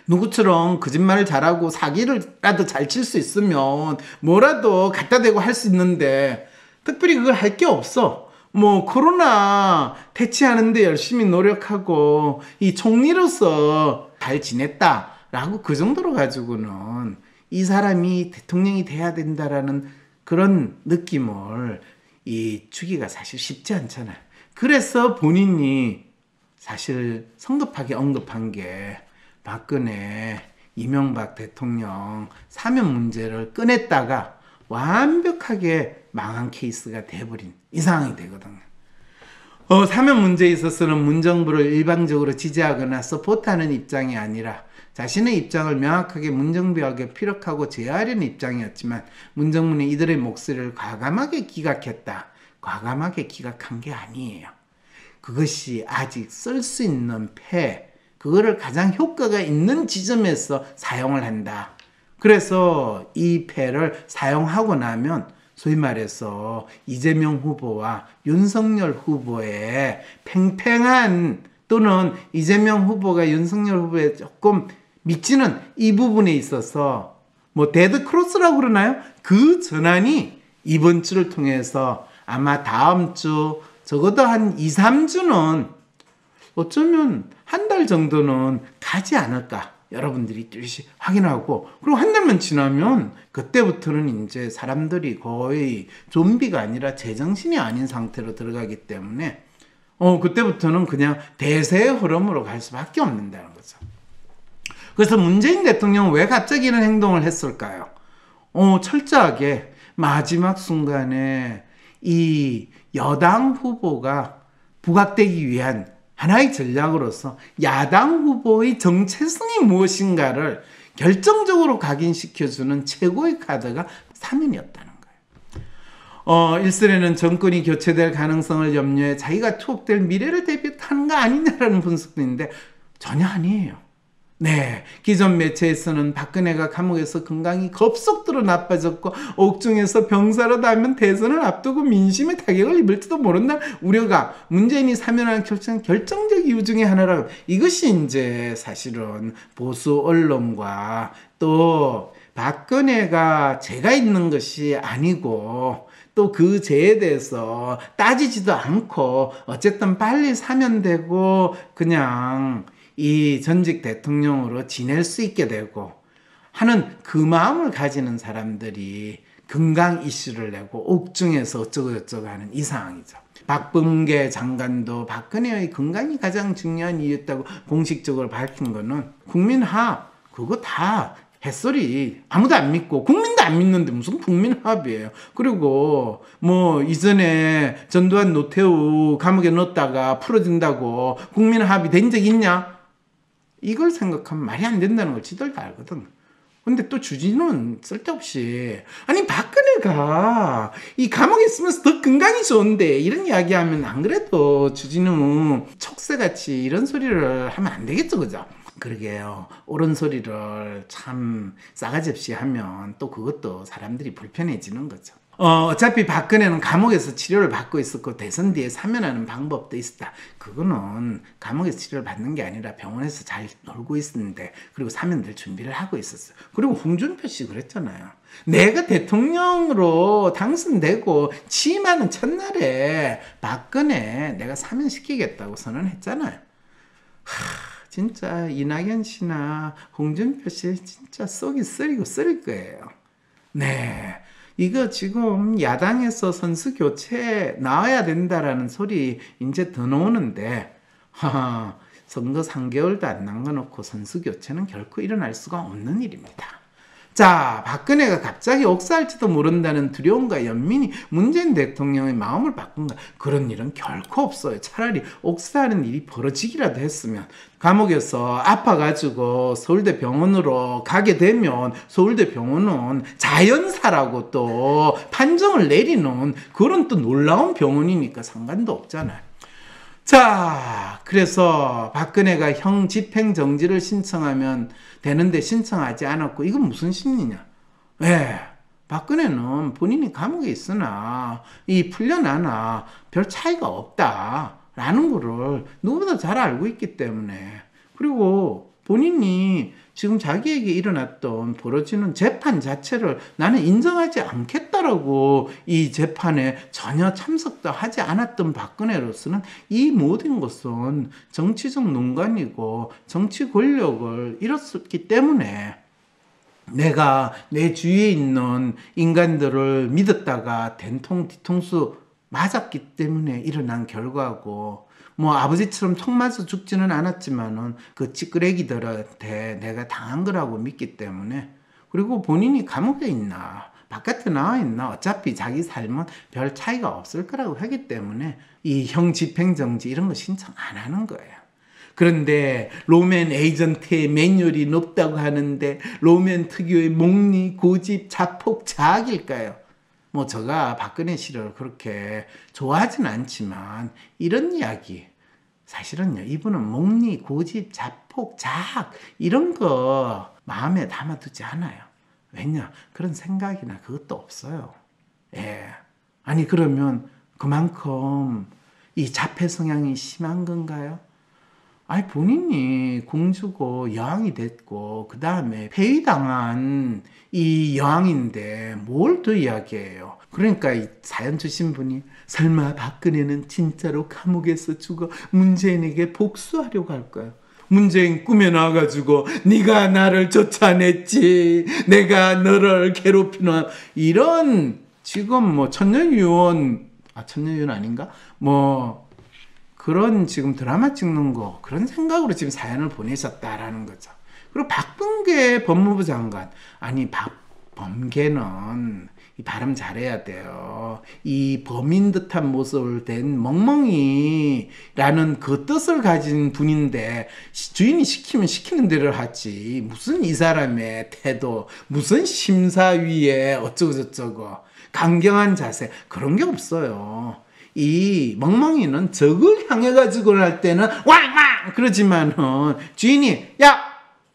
누구처럼 거짓말을 잘하고 사기를라도 잘 칠 수 있으면 뭐라도 갖다 대고 할 수 있는데 특별히 그걸 할 게 없어. 뭐 코로나 퇴치하는데 열심히 노력하고 이 총리로서 잘 지냈다라고 그 정도로 가지고는 이 사람이 대통령이 돼야 된다라는 그런 느낌을 주기가 사실 쉽지 않잖아요. 그래서 본인이 사실 성급하게 언급한 게 박근혜, 이명박 대통령 사면 문제를 꺼냈다가 완벽하게 망한 케이스가 돼버린 이 상황이 되거든요. 사면 문제에 있어서는 문정부를 일방적으로 지지하거나 서포트하는 입장이 아니라 자신의 입장을 명확하게 문정부에게 피력하고 제어하려는 입장이었지만 문정부는 이들의 목소리를 과감하게 기각했다. 과감하게 기각한 게 아니에요. 그것이 아직 쓸 수 있는 그거를 가장 효과가 있는 지점에서 사용을 한다. 그래서 이 패를 사용하고 나면 소위 말해서 이재명 후보와 윤석열 후보의 팽팽한 또는 이재명 후보가 윤석열 후보에 조금 미치는 이 부분에 있어서 뭐 데드 크로스라고 그러나요? 그 전환이 이번 주를 통해서 아마 다음 주 적어도 한 2, 3주는 어쩌면 한 달 정도는 가지 않을까 여러분들이 뚜렷이 확인하고 그리고 한 달만 지나면 그때부터는 이제 사람들이 거의 좀비가 아니라 제정신이 아닌 상태로 들어가기 때문에 그때부터는 그냥 대세의 흐름으로 갈 수밖에 없는다는 거죠. 그래서 문재인 대통령은 왜 갑자기 이런 행동을 했을까요? 철저하게 마지막 순간에 이 여당 후보가 부각되기 위한 하나의 전략으로서 야당 후보의 정체성이 무엇인가를 결정적으로 각인시켜주는 최고의 카드가 사면이었다는 거예요. 일선에는 정권이 교체될 가능성을 염려해 자기가 투옥될 미래를 대비하는 거 아니냐라는 분석도 있는데 전혀 아니에요. 네, 기존 매체에서는 박근혜가 감옥에서 건강이 급속도로 나빠졌고 옥중에서 병사로 나면 대선을 앞두고 민심에 타격을 입을지도 모른다는 우려가 문재인이 사면하는 결정적 이유 중에 하나라고. 이것이 이제 사실은 보수 언론과 또 박근혜가 죄가 있는 것이 아니고 또 그 죄에 대해서 따지지도 않고 어쨌든 빨리 사면되고 그냥 이 전직 대통령으로 지낼 수 있게 되고 하는 그 마음을 가지는 사람들이 건강 이슈를 내고 옥중에서 어쩌고 하는 이 상황이죠. 박범계 장관도 박근혜의 건강이 가장 중요한 이유였다고 공식적으로 밝힌 거는 국민합 그거 다 햇소리 아무도 안 믿고 국민도 안 믿는데 무슨 국민합이에요. 그리고 뭐 이전에 전두환 노태우 감옥에 넣었다가 풀어진다고 국민합이 된 적 있냐? 이걸 생각하면 말이 안 된다는 걸 지들 다 알거든. 근데 또 주진우는 쓸데없이 아니 박근혜가 이 감옥에 있으면서 더 건강이 좋은데 이런 이야기하면 안 그래도 주진우 촉새같이 이런 소리를 하면 안 되겠죠, 그죠? 그러게요. 옳은 소리를 참 싸가지 없이 하면 또 그것도 사람들이 불편해지는 거죠. 어차피 박근혜는 감옥에서 치료를 받고 있었고 대선 뒤에 사면하는 방법도 있었다. 그거는 감옥에서 치료를 받는 게 아니라 병원에서 잘 놀고 있었는데, 그리고 사면될 준비를 하고 있었어요. 그리고 홍준표 씨 그랬잖아요. 내가 대통령으로 당선되고 취임하는 첫날에 박근혜 내가 사면시키겠다고 선언했잖아요. 진짜 이낙연 씨나 홍준표 씨 진짜 속이 쓰리고 쓰릴 거예요. 네. 이거 지금 야당에서 선수 교체 나와야 된다라는 소리 이제 더 나오는데, 선거 3개월도 안 남겨놓고 선수 교체는 결코 일어날 수가 없는 일입니다. 자, 박근혜가 갑자기 옥사할지도 모른다는 두려움과 연민이 문재인 대통령의 마음을 바꾼다. 그런 일은 결코 없어요. 차라리 옥사하는 일이 벌어지기라도 했으면, 감옥에서 아파가지고 서울대 병원으로 가게 되면 서울대 병원은 자연사라고 또 판정을 내리는 그런 또 놀라운 병원이니까 상관도 없잖아요. 자, 그래서 박근혜가 형 집행정지를 신청하면 되는데 신청하지 않았고, 이건 무슨 심리냐? 왜? 박근혜는 본인이 감옥에 있으나 이 풀려나나 별 차이가 없다라는 거를 누구보다 잘 알고 있기 때문에, 그리고 본인이 지금 자기에게 일어났던 벌어지는 재판 자체를 나는 인정하지 않겠다라고 이 재판에 전혀 참석도 하지 않았던 박근혜로서는 이 모든 것은 정치적 농간이고 정치 권력을 잃었기 때문에, 내가 내 주위에 있는 인간들을 믿었다가 된통 뒤통수 맞았기 때문에 일어난 결과고, 뭐 아버지처럼 총 맞아 죽지는 않았지만은 그 찌끄레기들한테 내가 당한 거라고 믿기 때문에, 그리고 본인이 감옥에 있나 바깥에 나와 있나 어차피 자기 삶은 별 차이가 없을 거라고 하기 때문에 이 형 집행정지 이런 거 신청 안 하는 거예요. 그런데 로맨 에이전트의 매뉴얼이 높다고 하는데 로맨 특유의 목리, 고집, 자폭, 자학일까요? 뭐 제가 박근혜 씨를 그렇게 좋아하진 않지만 이런 이야기, 사실은요, 이분은 목리, 고집, 자폭, 자학 이런 거 마음에 담아두지 않아요. 왜냐? 그런 생각이나 그것도 없어요. 예. 아니 그러면 그만큼 이 자폐 성향이 심한 건가요? 아니 본인이 공주고 여왕이 됐고 그 다음에 폐위당한 이 여왕인데 뭘 더 이야기해요. 그러니까 이 사연 주신 분이 설마 박근혜는 진짜로 감옥에서 죽어 문재인에게 복수하려고 할까요? 문재인 꿈에 나와가지고 네가 나를 쫓아냈지, 내가 너를 괴롭히는 이런, 지금 뭐 천녀유원 아닌가? 뭐 그런 지금 드라마 찍는 거, 그런 생각으로 지금 사연을 보내셨다라는 거죠. 그리고 박범계 법무부 장관, 아니 범계는 이 발음 잘해야 돼요. 이 범인 듯한 모습을 댄 멍멍이라는 그 뜻을 가진 분인데 주인이 시키면 시키는 대로 하지, 무슨 이 사람의 태도, 무슨 심사위에 어쩌고 저쩌고 강경한 자세, 그런 게 없어요. 이 멍멍이는 적을 향해 가지고 할 때는 왕왕 그러지만은 주인이 야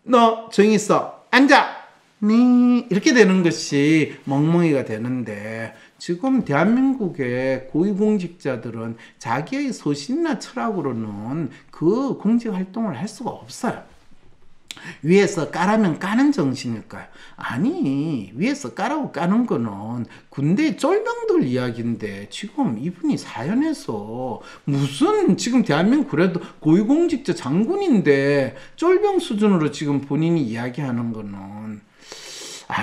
너 조용히 있어 앉아 네 이렇게 되는 것이 멍멍이가 되는데, 지금 대한민국의 고위공직자들은 자기의 소신이나 철학으로는 그 공직활동을 할 수가 없어요. 위에서 까라면 까는 정신일까요? 아니, 위에서 까라고 까는 거는 군대 쫄병들 이야기인데 지금 이분이 사연에서 무슨, 지금 대한민국 그래도 고위공직자 장군인데 쫄병 수준으로 지금 본인이 이야기하는 거는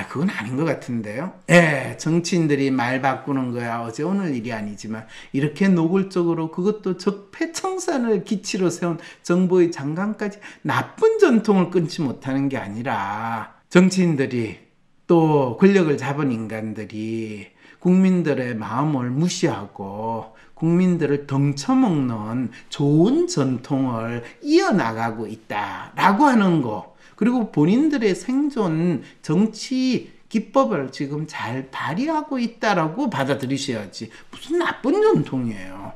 그건 아닌 것 같은데요. 예, 정치인들이 말 바꾸는 거야 어제 오늘 일이 아니지만, 이렇게 노골적으로, 그것도 적폐청산을 기치로 세운 정부의 장관까지 나쁜 전통을 끊지 못하는 게 아니라, 정치인들이 또 권력을 잡은 인간들이 국민들의 마음을 무시하고 국민들을 덩쳐먹는 좋은 전통을 이어나가고 있다라고 하는 거, 그리고 본인들의 생존 정치 기법을 지금 잘 발휘하고 있다라고 받아들이셔야지, 무슨 나쁜 전통이에요.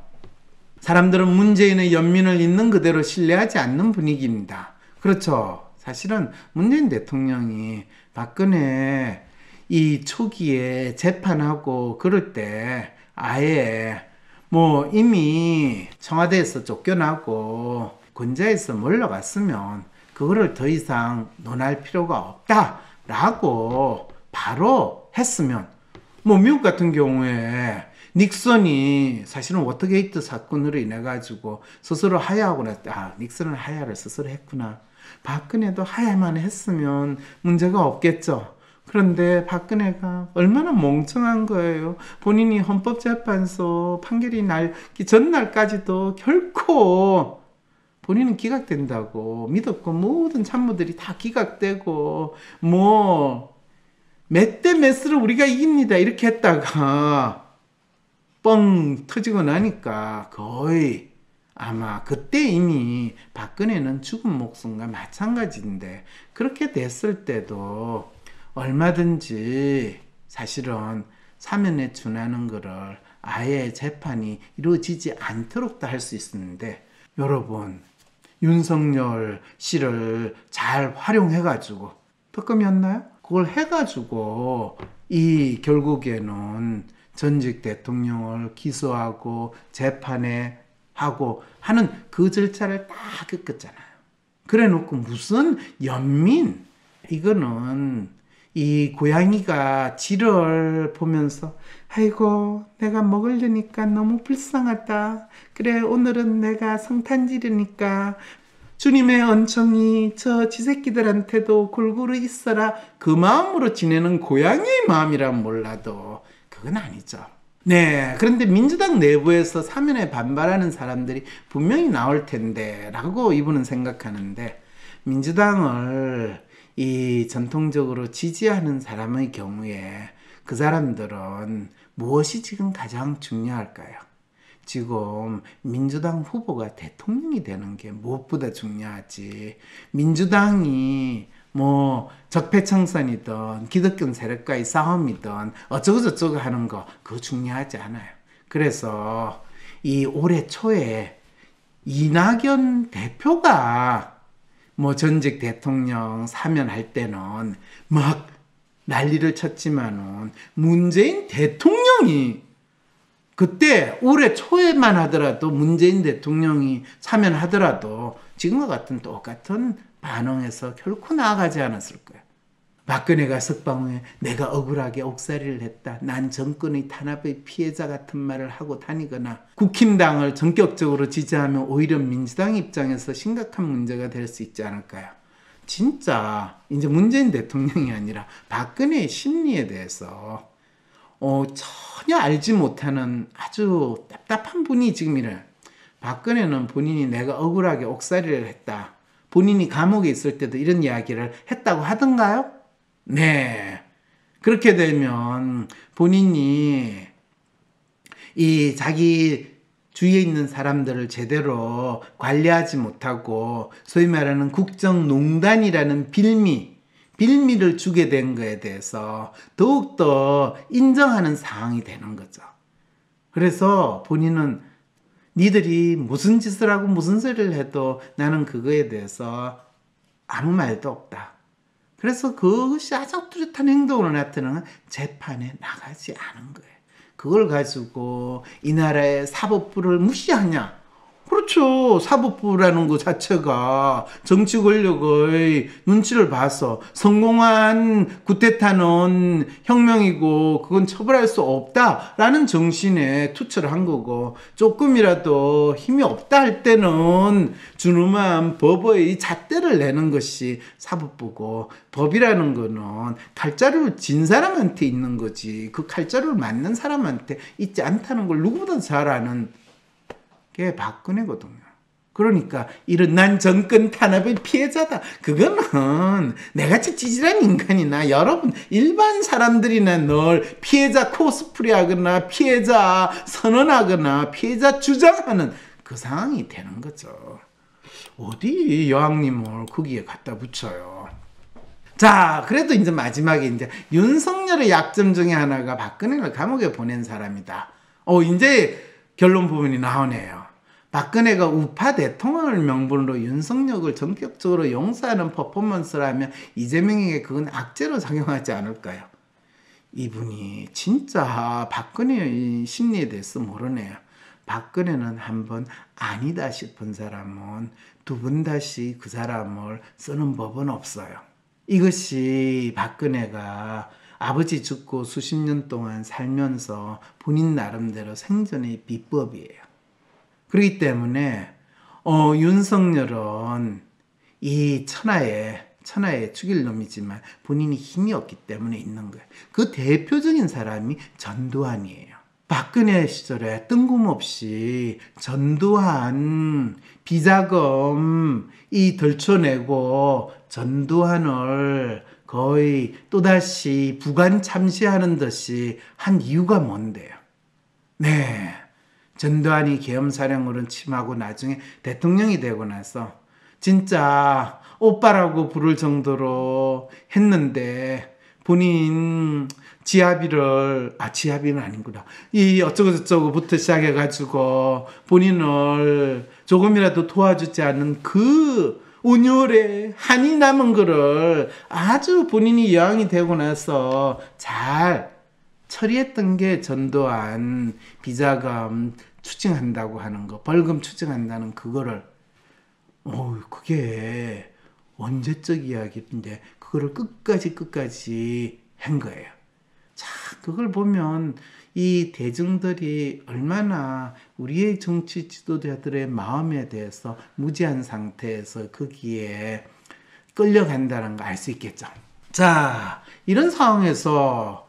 사람들은 문재인의 연민을 있는 그대로 신뢰하지 않는 분위기입니다. 그렇죠. 사실은 문재인 대통령이 박근혜 이 초기에 재판하고 그럴 때 아예 뭐 이미 청와대에서 쫓겨나고 권좌에서 물러갔으면 그거를 더 이상 논할 필요가 없다라고 바로 했으면, 뭐 미국 같은 경우에 닉슨이 사실은 워터게이트 사건으로 인해 가지고 스스로 하야하고 났다. 닉슨은 하야를 스스로 했구나. 박근혜도 하야만 했으면 문제가 없겠죠. 그런데 박근혜가 얼마나 멍청한 거예요. 본인이 헌법재판소 판결이 나기 전날까지도 결코 본인은 기각된다고 믿었고, 모든 참모들이 다 기각되고, 뭐 몇 대 몇으로 우리가 이깁니다 이렇게 했다가 뻥 터지고 나니까 거의 아마 그때 이미 박근혜는 죽은 목숨과 마찬가지인데, 그렇게 됐을 때도 얼마든지 사실은 사면에 준하는 거를 아예 재판이 이루어지지 않도록도 할 수 있었는데, 여러분 윤석열 씨를 잘 활용해가지고, 특검이었나요? 그걸 해가지고 이 결국에는 전직 대통령을 기소하고 재판에 하고 하는 그 절차를 다 겪었잖아요. 그래 놓고 무슨 연민, 이거는 이 고양이가 쥐를 보면서 아이고 내가 먹으려니까 너무 불쌍하다. 그래 오늘은 내가 성탄절이니까 주님의 은총이 저 쥐새끼들한테도 골고루 있어라, 그 마음으로 지내는 고양이의 마음이란 몰라도 그건 아니죠. 네, 그런데 민주당 내부에서 사면에 반발하는 사람들이 분명히 나올 텐데 라고 이분은 생각하는데, 민주당을 이 전통적으로 지지하는 사람의 경우에 그 사람들은 무엇이 지금 가장 중요할까요? 지금 민주당 후보가 대통령이 되는 게 무엇보다 중요하지. 민주당이 뭐 적폐청산이든 기득권 세력과의 싸움이든 어쩌고저쩌고 하는 거 그거 중요하지 않아요. 그래서 이 올해 초에 이낙연 대표가 뭐 전직 대통령 사면할 때는 막 난리를 쳤지만은 문재인 대통령이 그때 올해 초에만 하더라도 문재인 대통령이 사면하더라도 지금과 같은 똑같은 반응에서 결코 나아가지 않았을 거예요. 박근혜가 석방 후에 내가 억울하게 옥살이를 했다, 난 정권의 탄압의 피해자 같은 말을 하고 다니거나 국힘당을 전격적으로 지지하면 오히려 민주당 입장에서 심각한 문제가 될 수 있지 않을까요? 진짜 이제 문재인 대통령이 아니라 박근혜의 심리에 대해서 전혀 알지 못하는 아주 답답한 분이 지금 이래요. 박근혜는 본인이 내가 억울하게 옥살이를 했다, 본인이 감옥에 있을 때도 이런 이야기를 했다고 하던가요? 네. 그렇게 되면 본인이 이 자기 주위에 있는 사람들을 제대로 관리하지 못하고 소위 말하는 국정농단이라는 빌미를 주게 된 거에 대해서 더욱더 인정하는 상황이 되는 거죠. 그래서 본인은 니들이 무슨 짓을 하고 무슨 소리를 해도 나는 그거에 대해서 아무 말도 없다. 그래서 그것이 아주 뚜렷한 행동으로 나타나는 재판에 나가지 않은 거예요. 그걸 가지고 이 나라의 사법부를 무시하냐? 그렇죠. 사법부라는 것 자체가 정치 권력의 눈치를 봐서 성공한 쿠데타는 혁명이고 그건 처벌할 수 없다라는 정신에 투철을 한 거고, 조금이라도 힘이 없다 할 때는 준엄한 법의 잣대를 내는 것이 사법부고, 법이라는 거는 칼자루를 진 사람한테 있는 거지 그 칼자루를 맞는 사람한테 있지 않다는 걸 누구보다 잘 아는 게 박근혜거든요. 그러니까 이런 난 정권 탄압의 피해자다, 그거는 내같이 찌질한 인간이나 여러분 일반 사람들이나 늘 피해자 코스프레 하거나 피해자 선언하거나 피해자 주장하는 그 상황이 되는 거죠. 어디 여왕님을 거기에 갖다 붙여요. 자, 그래도 이제 마지막에 이제 윤석열의 약점 중에 하나가 박근혜를 감옥에 보낸 사람이다. 이제 결론 부분이 나오네요. 박근혜가 우파 대통령을 명분으로 윤석열을 전격적으로 용서하는 퍼포먼스를 하면 이재명에게 그건 악재로 작용하지 않을까요? 이분이 진짜 박근혜의 심리에 대해서 모르네요. 박근혜는 한번 아니다 싶은 사람은 두 번 다시 그 사람을 쓰는 법은 없어요. 이것이 박근혜가 아버지 죽고 수십 년 동안 살면서 본인 나름대로 생존의 비법이에요. 그렇기 때문에 윤석열은 이 천하에 죽일 놈이지만 본인이 힘이 없기 때문에 있는 거예요. 그 대표적인 사람이 전두환이에요. 박근혜 시절에 뜬금없이 전두환 비자금 덜쳐내고 전두환을 거의 또다시 부관 참시하는 듯이 한 이유가 뭔데요? 네, 전두환이 계엄사령으로 침하고 나중에 대통령이 되고 나서 진짜 오빠라고 부를 정도로 했는데 본인 지하비는 아니구나. 이 어쩌고저쩌고부터 시작해가지고 본인을 조금이라도 도와주지 않는 그 운율에 한이 남은 거를 아주 본인이 여왕이 되고 나서 잘 처리했던 게 전두환 비자금 추징한다고 하는 거, 벌금 추징한다는 그거를 그게 언제적 이야기인데 그거를 끝까지 한 거예요. 자, 그걸 보면 이 대중들이 얼마나 우리의 정치 지도자들의 마음에 대해서 무지한 상태에서 거기에 끌려간다는 거 알 수 있겠죠. 자, 이런 상황에서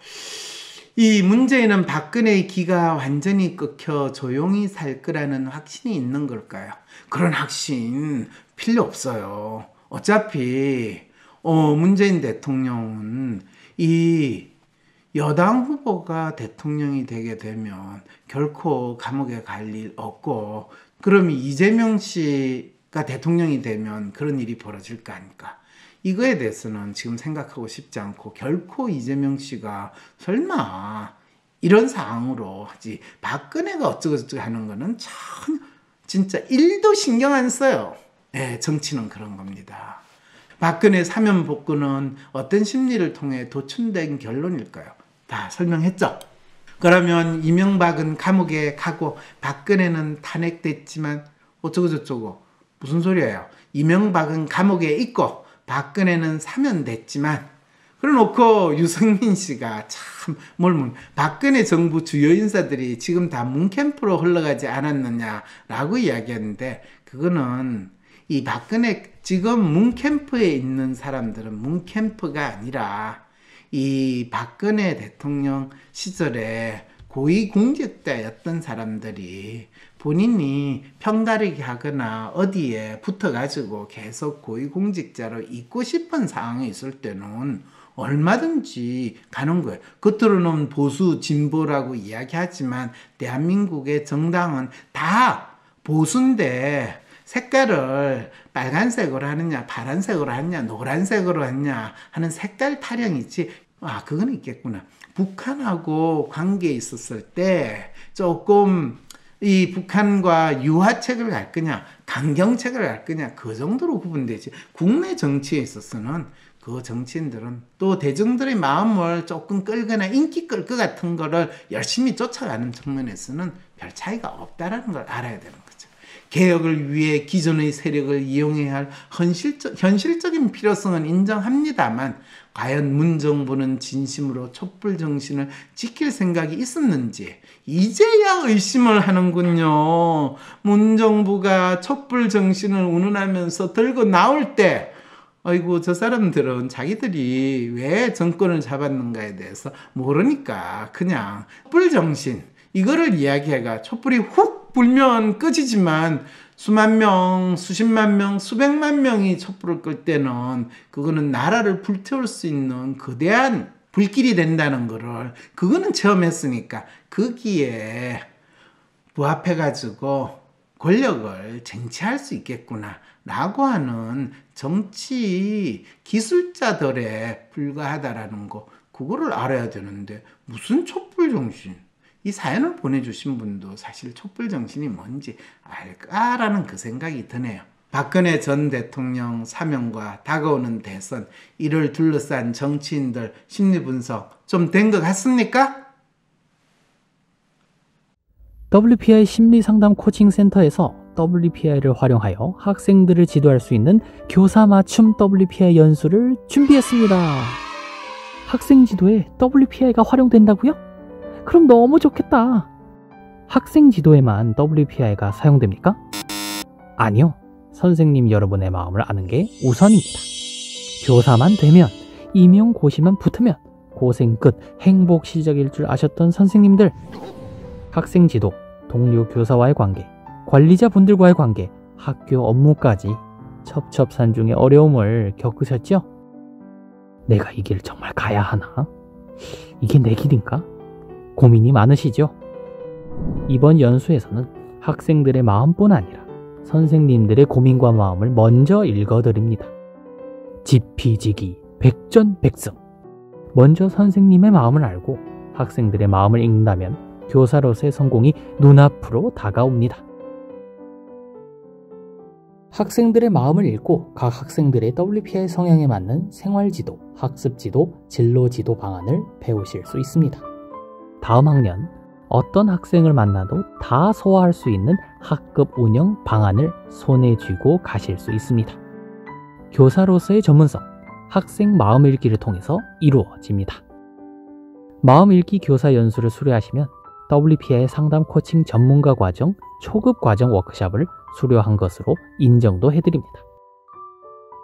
이 문재인은 박근혜의 기가 완전히 끊겨 조용히 살 거라는 확신이 있는 걸까요? 그런 확신 필요 없어요. 어차피 문재인 대통령은 이 여당 후보가 대통령이 되게 되면 결코 감옥에 갈 일 없고, 그러면 이재명 씨가 대통령이 되면 그런 일이 벌어질 거 아닙니까? 이거에 대해서는 지금 생각하고 싶지 않고, 결코 이재명 씨가 설마 이런 상황으로 하지, 박근혜가 어쩌고저쩌고 하는 거는 참 진짜 1도 신경 안 써요. 네, 정치는 그런 겁니다. 박근혜 사면 복구는 어떤 심리를 통해 도출된 결론일까요? 다 설명했죠. 그러면 이명박은 감옥에 가고 박근혜는 탄핵됐지만 어쩌고저쩌고 무슨 소리예요? 이명박은 감옥에 있고 박근혜는 사면됐지만, 그래놓고 유승민 씨가 참 박근혜 정부 주요 인사들이 지금 다 문캠프로 흘러가지 않았느냐라고 이야기했는데, 그거는 이 박근혜 지금 문캠프에 있는 사람들은 문캠프가 아니라 이 박근혜 대통령 시절에 고위공직자였던 사람들이 본인이 평다르게 하거나 어디에 붙어가지고 계속 고위공직자로 있고 싶은 상황에 있을 때는 얼마든지 가는 거예요. 겉으로는 보수 진보라고 이야기하지만 대한민국의 정당은 다 보수인데 색깔을 빨간색으로 하느냐 파란색으로 하느냐 노란색으로 하느냐 하는 색깔 타령이지, 그건 있겠구나. 북한하고 관계에 있었을 때 조금 이 북한과 유화책을 갈 거냐 강경책을 갈 거냐 그 정도로 구분되지, 국내 정치에 있어서는 그 정치인들은 또 대중들의 마음을 조금 끌거나 인기 끌 것 같은 거를 열심히 쫓아가는 측면에서는 별 차이가 없다라는 걸 알아야 되는 거죠. 개혁을 위해 기존의 세력을 이용해야 할 현실적인 필요성은 인정합니다만, 과연 문정부는 진심으로 촛불 정신을 지킬 생각이 있었는지 이제야 의심을 하는군요. 문정부가 촛불 정신을 운운하면서 들고 나올 때 아이고 저 사람들은 자기들이 왜 정권을 잡았는가에 대해서 모르니까 그냥 촛불 정신 이거를 이야기해가 촛불이 훅 불면 꺼지지만 수만 명, 수십만 명, 수백만 명이 촛불을 끌 때는 그거는 나라를 불태울 수 있는 거대한 불길이 된다는 거를 그거는 체험했으니까 거기에 부합해가지고 권력을 쟁취할 수 있겠구나 라고 하는 정치 기술자들에 불과하다라는 거, 그거를 알아야 되는데 무슨 촛불 정신, 이 사연을 보내주신 분도 사실 촛불 정신이 뭔지 알까라는 그 생각이 드네요. 박근혜 전 대통령 사면과 다가오는 대선, 이를 둘러싼 정치인들 심리 분석 좀 된 것 같습니까? WPI 심리상담 코칭센터에서 WPI를 활용하여 학생들을 지도할 수 있는 교사 맞춤 WPI 연수를 준비했습니다. 학생 지도에 WPI가 활용된다고요? 그럼 너무 좋겠다. 학생 지도에만 WPI가 사용됩니까? 아니요. 선생님 여러분의 마음을 아는 게 우선입니다. 교사만 되면, 임용고시만 붙으면 고생 끝 행복 시작일 줄 아셨던 선생님들, 학생 지도, 동료 교사와의 관계, 관리자분들과의 관계, 학교 업무까지 첩첩산중의 어려움을 겪으셨죠? 내가 이 길 정말 가야 하나? 이게 내 길인가? 고민이 많으시죠? 이번 연수에서는 학생들의 마음뿐 아니라 선생님들의 고민과 마음을 먼저 읽어드립니다. 지피지기, 백전백승. 먼저 선생님의 마음을 알고 학생들의 마음을 읽는다면 교사로서의 성공이 눈앞으로 다가옵니다. 학생들의 마음을 읽고 각 학생들의 WPI 성향에 맞는 생활지도, 학습지도, 진로지도 방안을 배우실 수 있습니다. 다음 학년 어떤 학생을 만나도 다 소화할 수 있는 학급 운영 방안을 손에 쥐고 가실 수 있습니다. 교사로서의 전문성, 학생 마음 읽기를 통해서 이루어집니다. 마음 읽기 교사 연수를 수료하시면 WPI 상담 코칭 전문가 과정 초급 과정 워크숍을 수료한 것으로 인정도 해드립니다.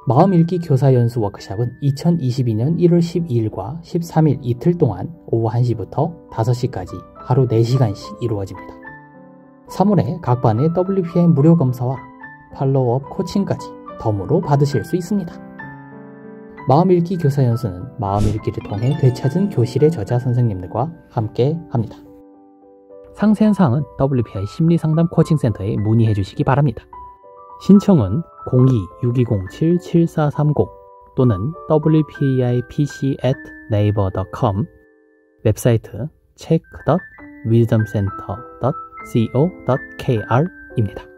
마음 읽기 교사 연수 워크숍은 2022년 1월 12일과 13일 이틀 동안 오후 1시부터 5시까지 하루 4시간씩 이루어집니다. 3월에 각 반의 WPI 무료 검사와 팔로우업 코칭까지 덤으로 받으실 수 있습니다. 마음 읽기 교사 연수는 마음 읽기를 통해 되찾은 교실의 저자 선생님들과 함께 합니다. 상세한 사항은 WPI 심리상담 코칭센터에 문의해 주시기 바랍니다. 신청은 02-6207-7430 또는 wpipc@naver.com, 웹사이트 check.wisdomcenter.co.kr입니다.